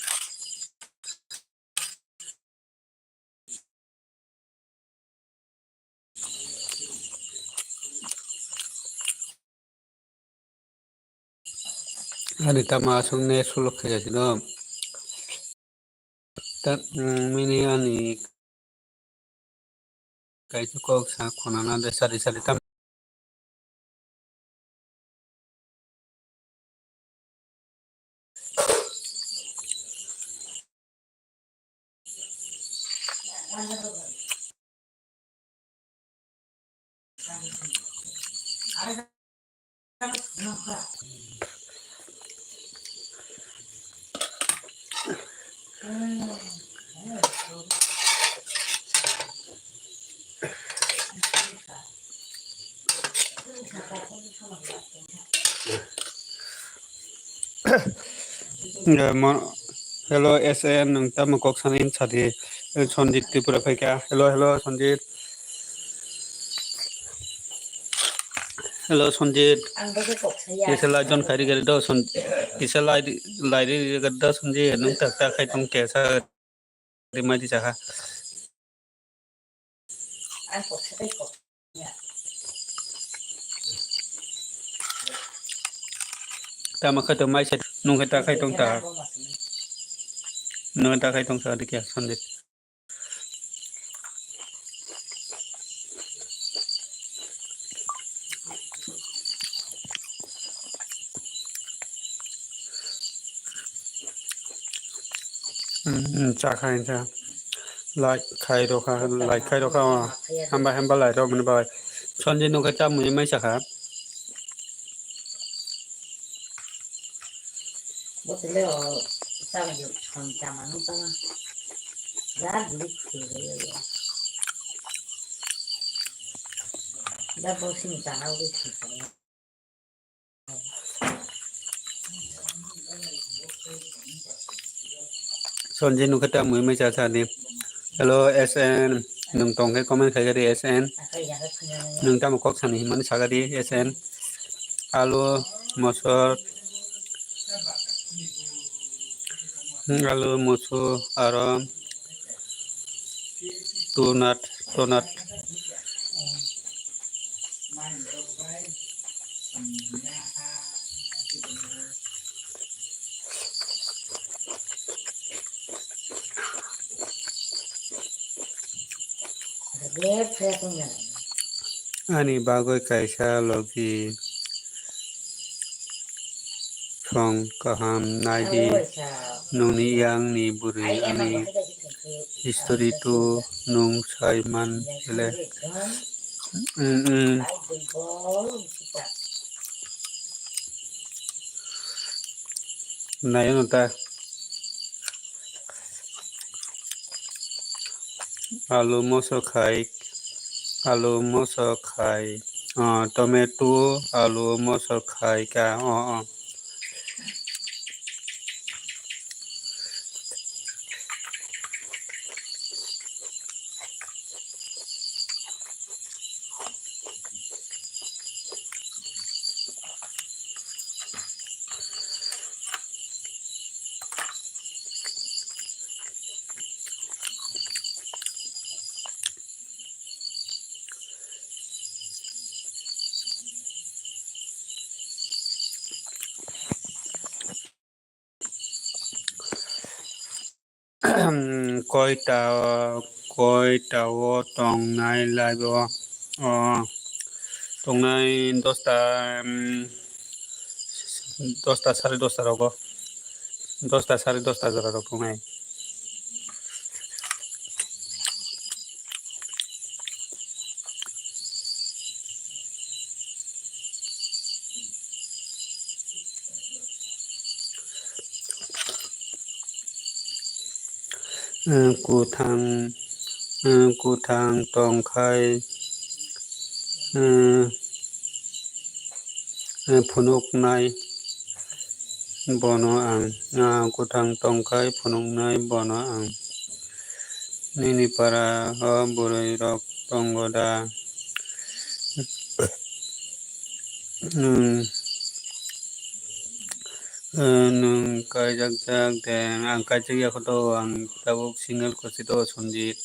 ani tama sungne suluk kaya sino tat mini ani kaisa kok sa khonana de sadi sadi tam hello SN nang tama kok sanin sadi Sonjit Tripura kaya hello Sonjit hello Sonjit Anda tu kok saya. kisela jon kari gari do son kisela lairi gadda Sonjit nang tak kai tong kesa rimai di saha Aku saya kok. tama ka to mai set nung ta kai tong ta nung ta kai tong sa di kya Sonjit cha khai cha lại khai đồ kha lại khai đồ kha hamba lại đồ mình bảo Sonjit nung ka cha mu mai sa kha Bos leo sama je sama nu sama. Dah dulu tu. Double sing tao đi thì phải Son jin nukata mui mai cha cha đi. Hello SN nung tong cái comment khai cái đi SN phải giả cái này nung ta một kok san hi man sa cái đi SN alo mosor alo mosu aram tunat tunat đẹp thế không nhỉ ani bagoi kaisa logi song kaham nai di ôi sao nuni yang ni buri ai em ani ăn cái gì thì history tu nung saiman nhà ele sư vậy đó mm lại đừng có chặt nai no ta alu moso khai alu moso khai tomato alu moso khai ka coi tàu tòng này lại bo tòng này dosta साढ़े दोस्ता रहो दोस्ता साढ़े दोस्ता जरा रहो tòng này cụ thang tòng khai phunuk nai bono ang cụ thang tòng khai phunuk nai bono ang nini para buroi rok tonggoda nung kai jak jak den ang kai jak yak to ang tabuk single ko sito sonjit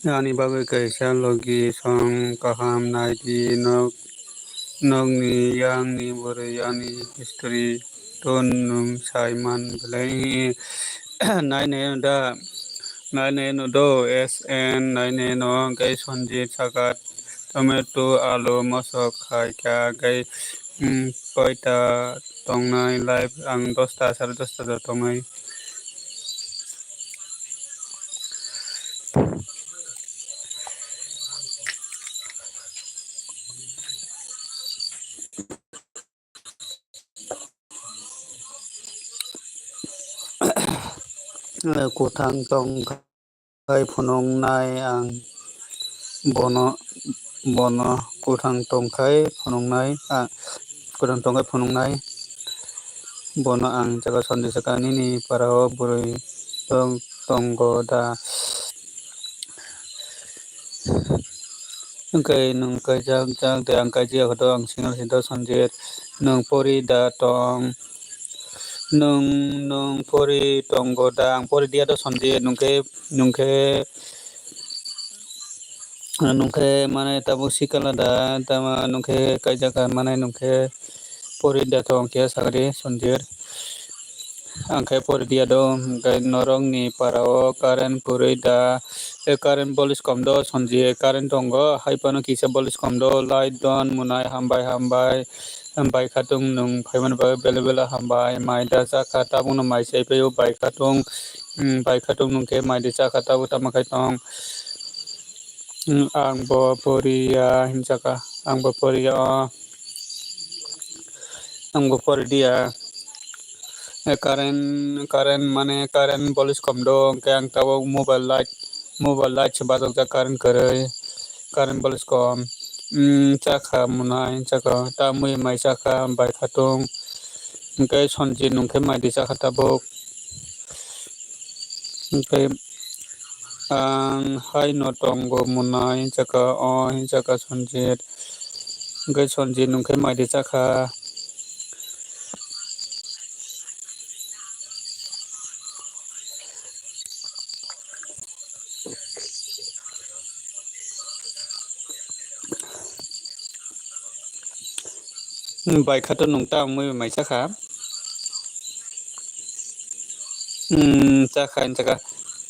Ani bagai kaisa logi song kaham naidi nogni yang ni bore yani history ton nung saiman belai naine da naine no do SN naine no gai sonji sagat tomato alu mosok khai kya gai koita tongnai live ang 10 ta 10:30 ta tongnai kutang tong khai phunong nai ang bono bono kutang tong khai phunong nai kutang tong khai phunong nai bono ang jaga sonji sakani ni parao burui tonggo da kai nung kai jak de ang kai jia khato ang singal sinto sonjet nung pori da tong nung pori tonggo da ang pori dia do sonjet nungke mane tabu sikala da tama nungke kai jaka mane nungke pori da tong kia sagari sonjet angkai pori dia do kai norong ni parao karen puri da karen bolis komdo sonji karen tongo haipano kisa bolis komdo light don munai hambai khatung nung phaiman ba bela hambai mai da jaka tabu no mai sei peu bai khatung nungke mai da jaka tabu tamakai tong ang bo poria hinjaka ang bo poria ang bo pori dia karen mane karen bolis komdo ke ang tawo mobile light sebadok ja karen bolis kom chakha munai chaka tamui mai chakha bai khatung ke sonji nungke mai di chakha tabok ke ang hai no tongo munai chaka chaka sonji ke sonji nungke mai di chakha bai khatung nung tamui mai chakha chakha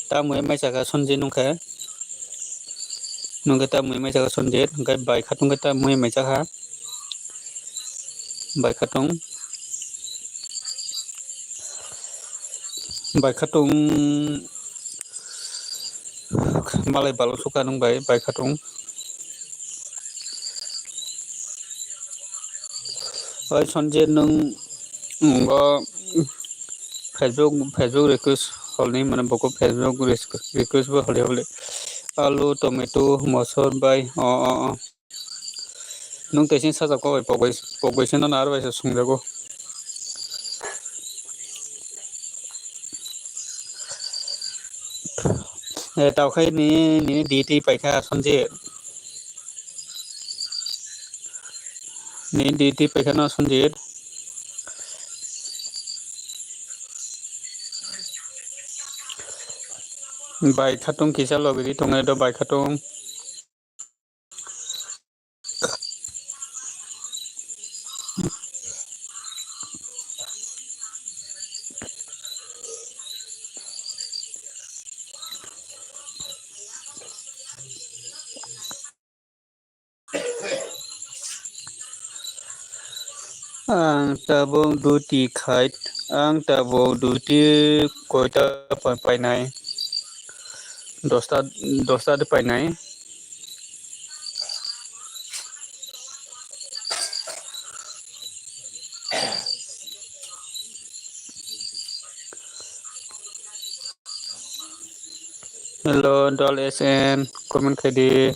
tamui mai chakha sonji nungke tamui mai chakha sonji nungke bai khatung ke tamui mai chakha bai khatung malai balok suka nung bai khatung oi sonji nung ngo Facebook request holni mane boko Facebook request bo hole alu tomato mosor bai nung tesin sajak ko pogoi sin na ar bai sungjago tao khai ni dt paikha sonje ni dt paikha na sonje bai khatung kisa logiri tongai do bai khatung ang tabung duty khait ang tabung duty koita painai dosta de painai hello dol sn comment khadi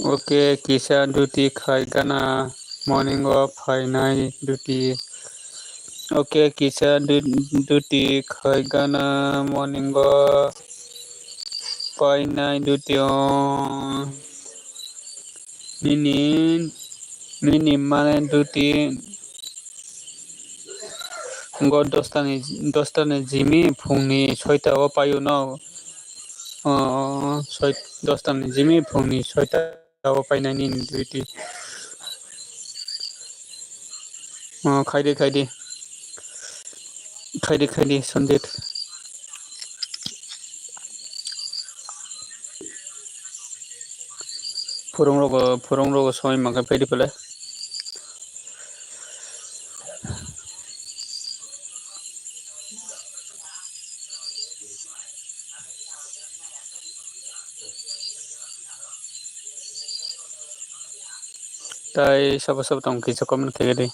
okay kisan duty khai gana morning of painai duty okay kisan duty khai gana morning of painai duty nini mane duty Go dostani jimi phungni 6ta o payo no dostani jimi phungni 6ta o painani duty khaide sundit phurong rogo soi maka pedi pele tai sabo tong kisa comment kagede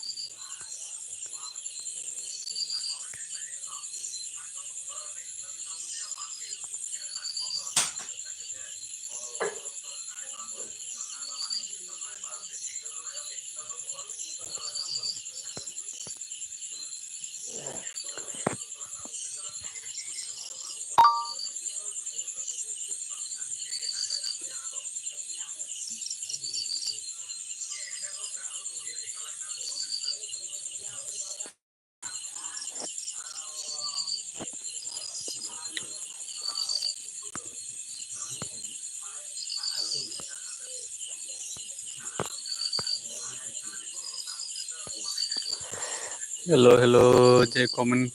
hello je comment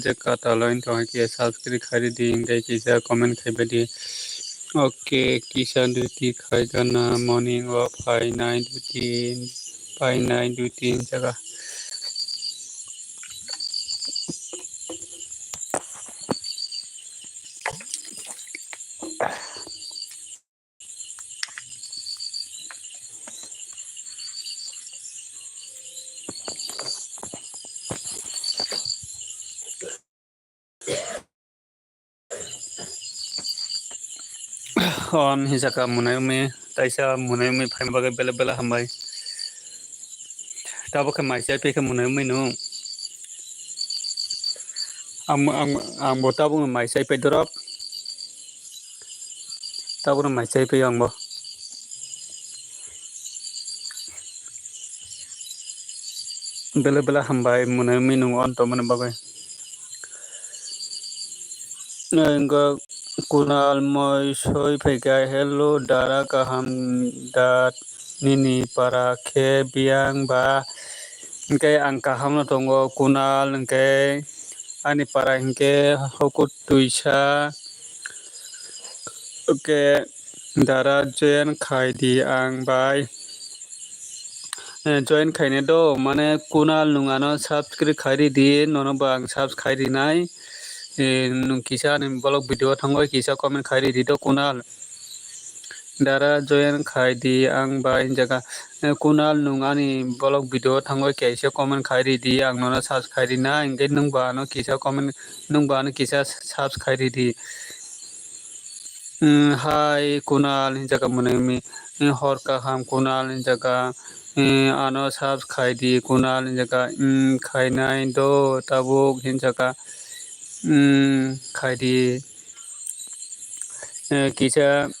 je kata loin to ki subscribe khari di ngai kisa comment khaibedi okay kisa duty khaidana morning of 5 9 duty jaga on hisaka munayumi taisa munayumi phaim baga bela hambai tabo ke mai sai pe ke munayumi no ang botabo mai sai pe drop tabo mai sai pe ang bo bela hambai munayumi no on to man baga enga kunal moi soi phega hello dara kaham dat nini para khe biang ba engke ang kaham no tongo kunal engke ani para engke hokut tuisa oke dara jen khai di ang bai join khaine do mane kunal nungano subscribe khairi di nono bang subscribe khairi nai kisa ni blog video thangoi kisa comment khairi di do kunal dara join khai di ang bai jaga kunal nungani blog video thangoi kaisa comment khairi di ang nono subscribe khairi na engge nungba no kisa comment nungba no kisa subscribe khairi di hi kunal jaga munemi hor kaham kunal jaga ano subscribe khaidi kunal jaga khainai do tabuk hin jaga khaidi kisa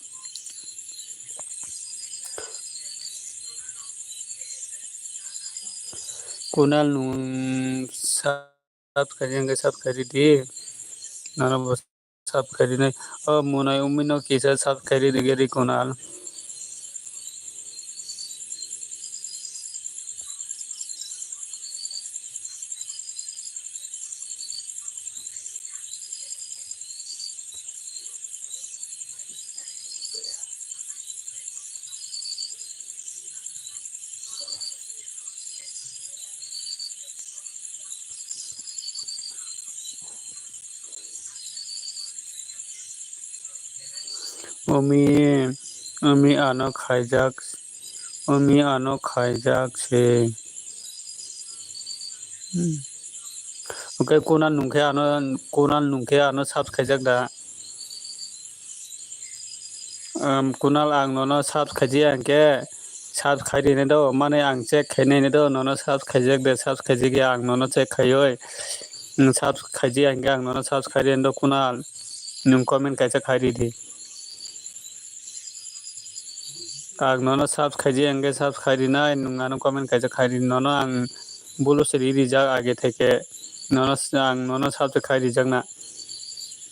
kunal nung subscribe di nana bos subscribe nai munai umino kisa subscribe di kunal Omi ano khaijak se oke kunal nungke ano subscribe khaijak da kunal ang nono subscribe angke subscribe ne do mane ang check khaine ne do nono subscribe de subscribe ge ang nono check khayoi subscribe angke ang nono subscribe do kunal nung comment kaisa khairi di ang nono subscribe angke subscribe nai nung ano comment kaisa khairi nono ang bolo seri rijak age theke nono ang nono subscribe rijak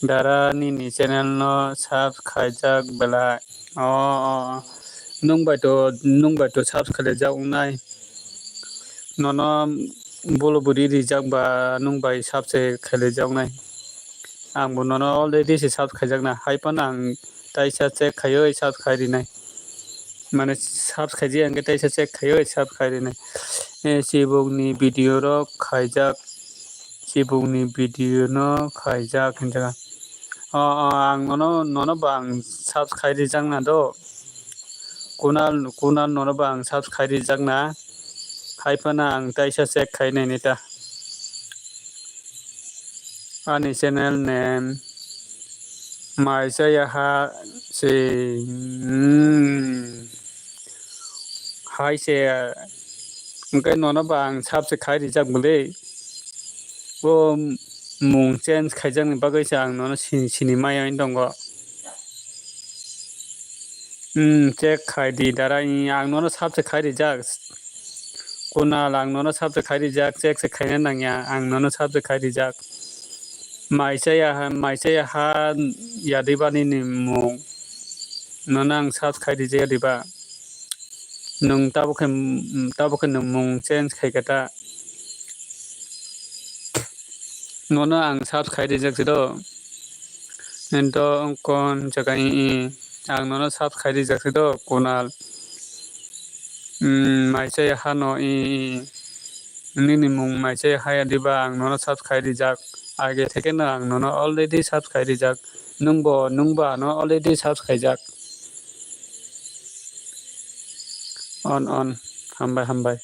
dara nini channel no subscribe belai nungbai to subscribe jak ungnai nono bolo buri rijak ba nungbai subscribe jak ungnai angbo nono already se subscribe jak na haipan ang taisa check khayo subscribe rinai mane subscribe je angke taisa check khayo subscribe rinai sibukni video rok khaijak sibukni video no khaijak hinjaga ang nono bang subscribe rijak na do kunal nono bang subscribe rijak na haipana ang taisa check khainai nita ani channel name maisaya ha se hai se angke nono bang subscribe rijak bole bo mung change khaijak ni bagai ang nono sini maya indongo check khai di dara ang nono subscribe rijak kunal ang nono subscribe rijak check se khaina nangya ang nono subscribe rijak maisaya ha yadiba ni mung nono ang subscribe rijak yadiba nung tabukan nung mung change khaikata nono ang subscribe rijak sido ento kon jaga ang nono subscribe rijak sido kunal maisaya ha no nini mung maisaya ha yadiba ang nono subscribe rijak age theke na ang nono already subscribe rijak nungba no already subscribe jak on hambai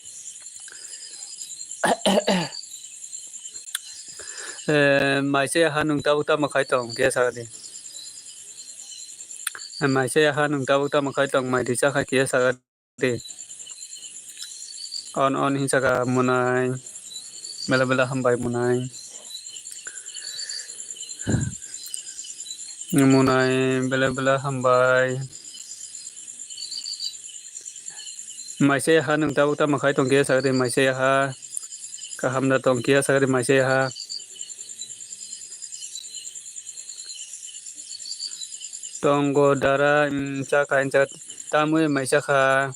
maisaya ha nung tabu ta makai tong kia sagadi maisaya ha nung tabu ta makai tong mai di chakha kia sagadi on hinsaga munai bela hambai munai bela hambai maisaya ha nung tabu ta makai tong kia sagadi maisaya ha kahamna tong kia sagadi maisaya ha tonggo dara chakha incha tamui maisakha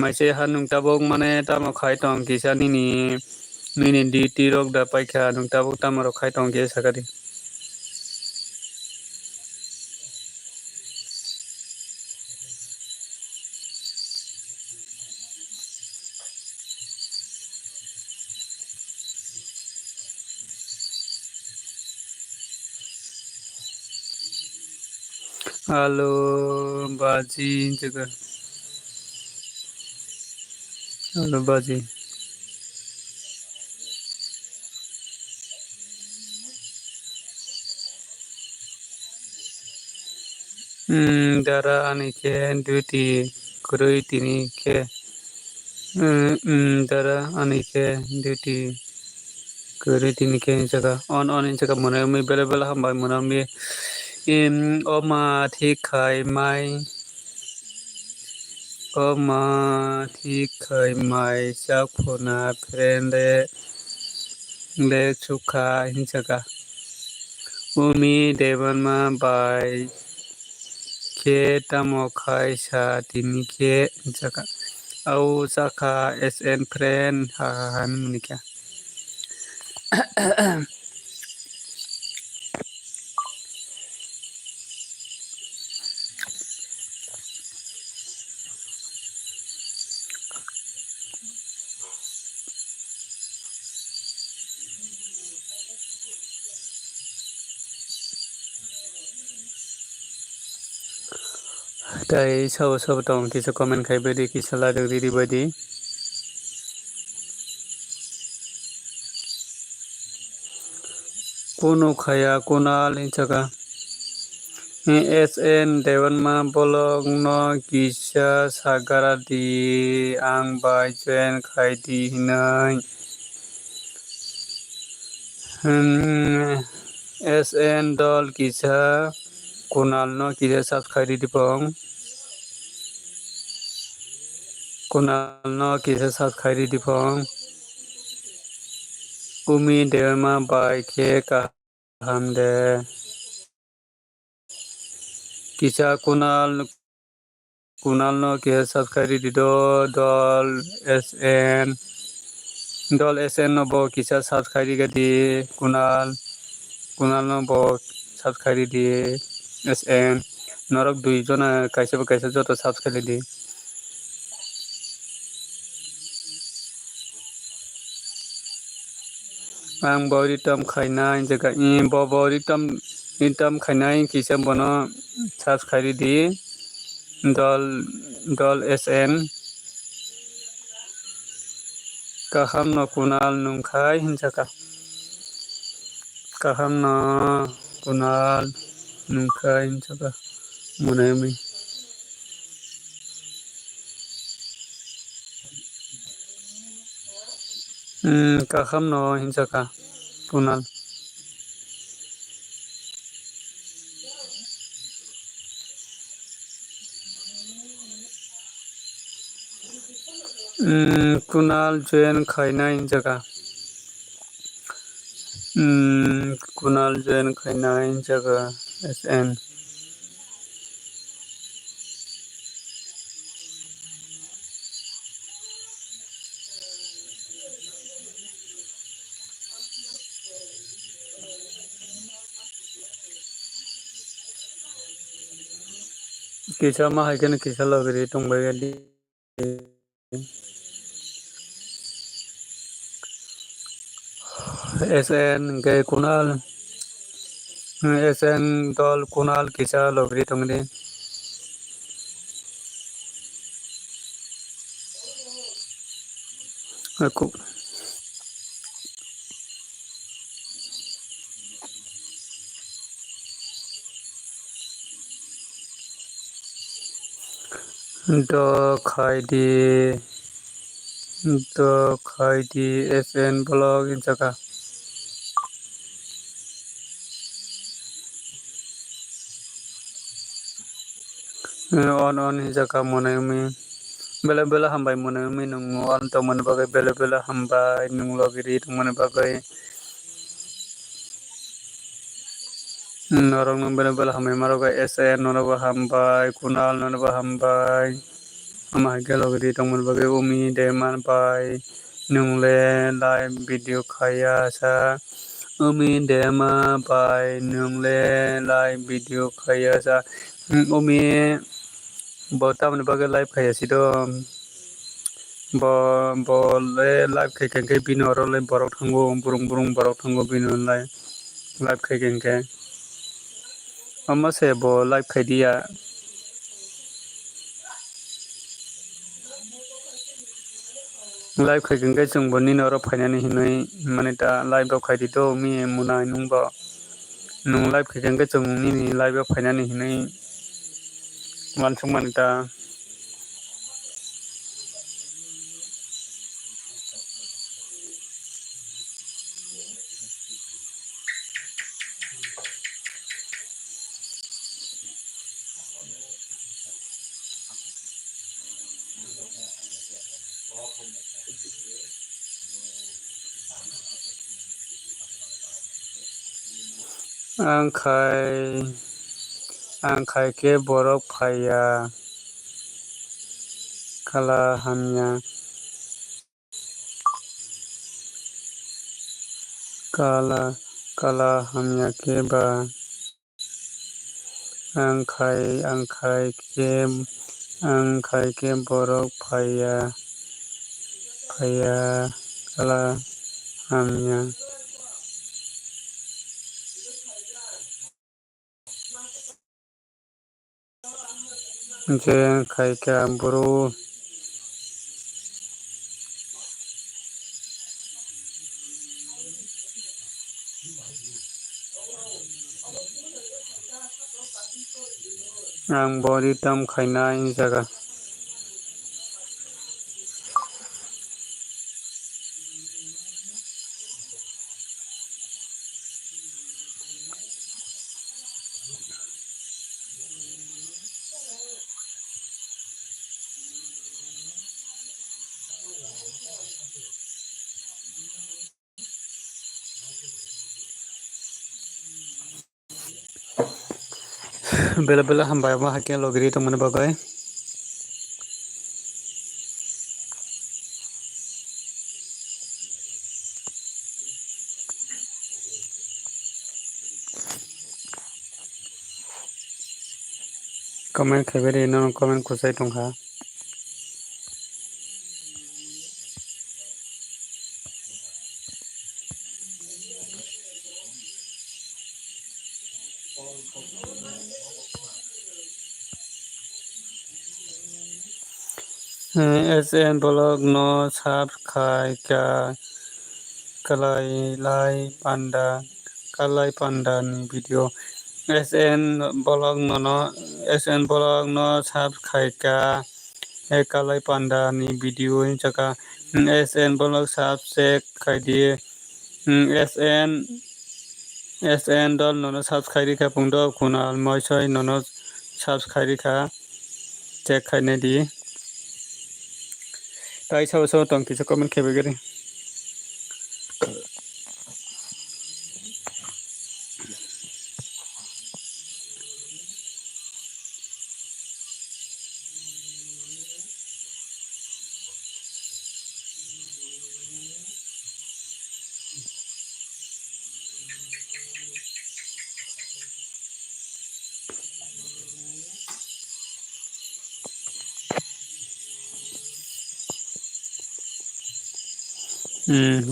maisaya ha nung tabok mane tamo khai tong kisa nini duty rok da paikha nung tabok tamo rok khai tong kia sagadi halo baji juga halo baji dara anike duty kurui tini ke dara anike duty kurui tini ke jaga on jaga monami bela hambai monami oma thi khai mai sak phona friend le chukha hinjaga umi devanma bai ke tamo khai sa tini ke jaga au chakha sn friend han munika tai sabo tong kisa comment khai bedi kisa ladak didi bedi kono khaya konal hinjaga sn devanma bolong no kisa sagara di ang bai join khai di hinai sn dol kisa konal no kisa subscribe di pong konal no kisa subscribe di pong Umi Dema by K Kahamde Kisha Kunal no ke subscribe dido dol SN no bo kisha subscribe gadi Kunal no bo subscribe di SN Norok dui jona kaisa joto subscribe di Ang boritam khainai jaga boritam khainai kisha bono subscribe di dol SN kaham no kunal nungkai hinjaka kaham no kunal nungkai hinjaka munemi kaham no hinjaka kunal kunal join khainai hinjaka kunal join khainai hinjaka SN kisha ma haikena kisha logri tongbai gadi SN ke kunal SN dol kunal kisha logri tongdi aku do khai di SN blog hinjaka on hinjaka monemi bela hambai monemi nung on to mon bagai bela hambai nung logri to mon bagai norong nung bela hambai maroga SN nonoba hambai kunal nonoba hambai ama logri to mon bagai umi deman bai nungle live video khaya sa umi dema bai nungle live video khaya sa umi bota mon bagai live khaya sido bo le live khaikengke binoro le borok thango burung borok thango bino live khaikengke ama se bo live khaidia live khaikengke jung bo ninoro phainani hinui mane ta live rok khaidi to mi munai nungbo nung live khaikengke jung nini live phainani hinui wansung mane ta ang khai ke borok phaya kala hamya kala hamya ke ba ang khai ke borok phaya kala hamya je khai ke boro ang bori tam khainai jaga बेला बेला हामबाय मा हाके लगिरि तो मन बागै comment खेबेरि न comment खुसाई तंहा SN blog no subscribe ka kalai panda ni video SN blog no subscribe ka kalai panda ni video ni jaka SN blog subscribe kai di SN dol no subscribe ka pungdo kunal moisoi no subscribe ka check kai ne di tai sao tong kisa comment khebegeri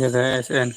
jaga SN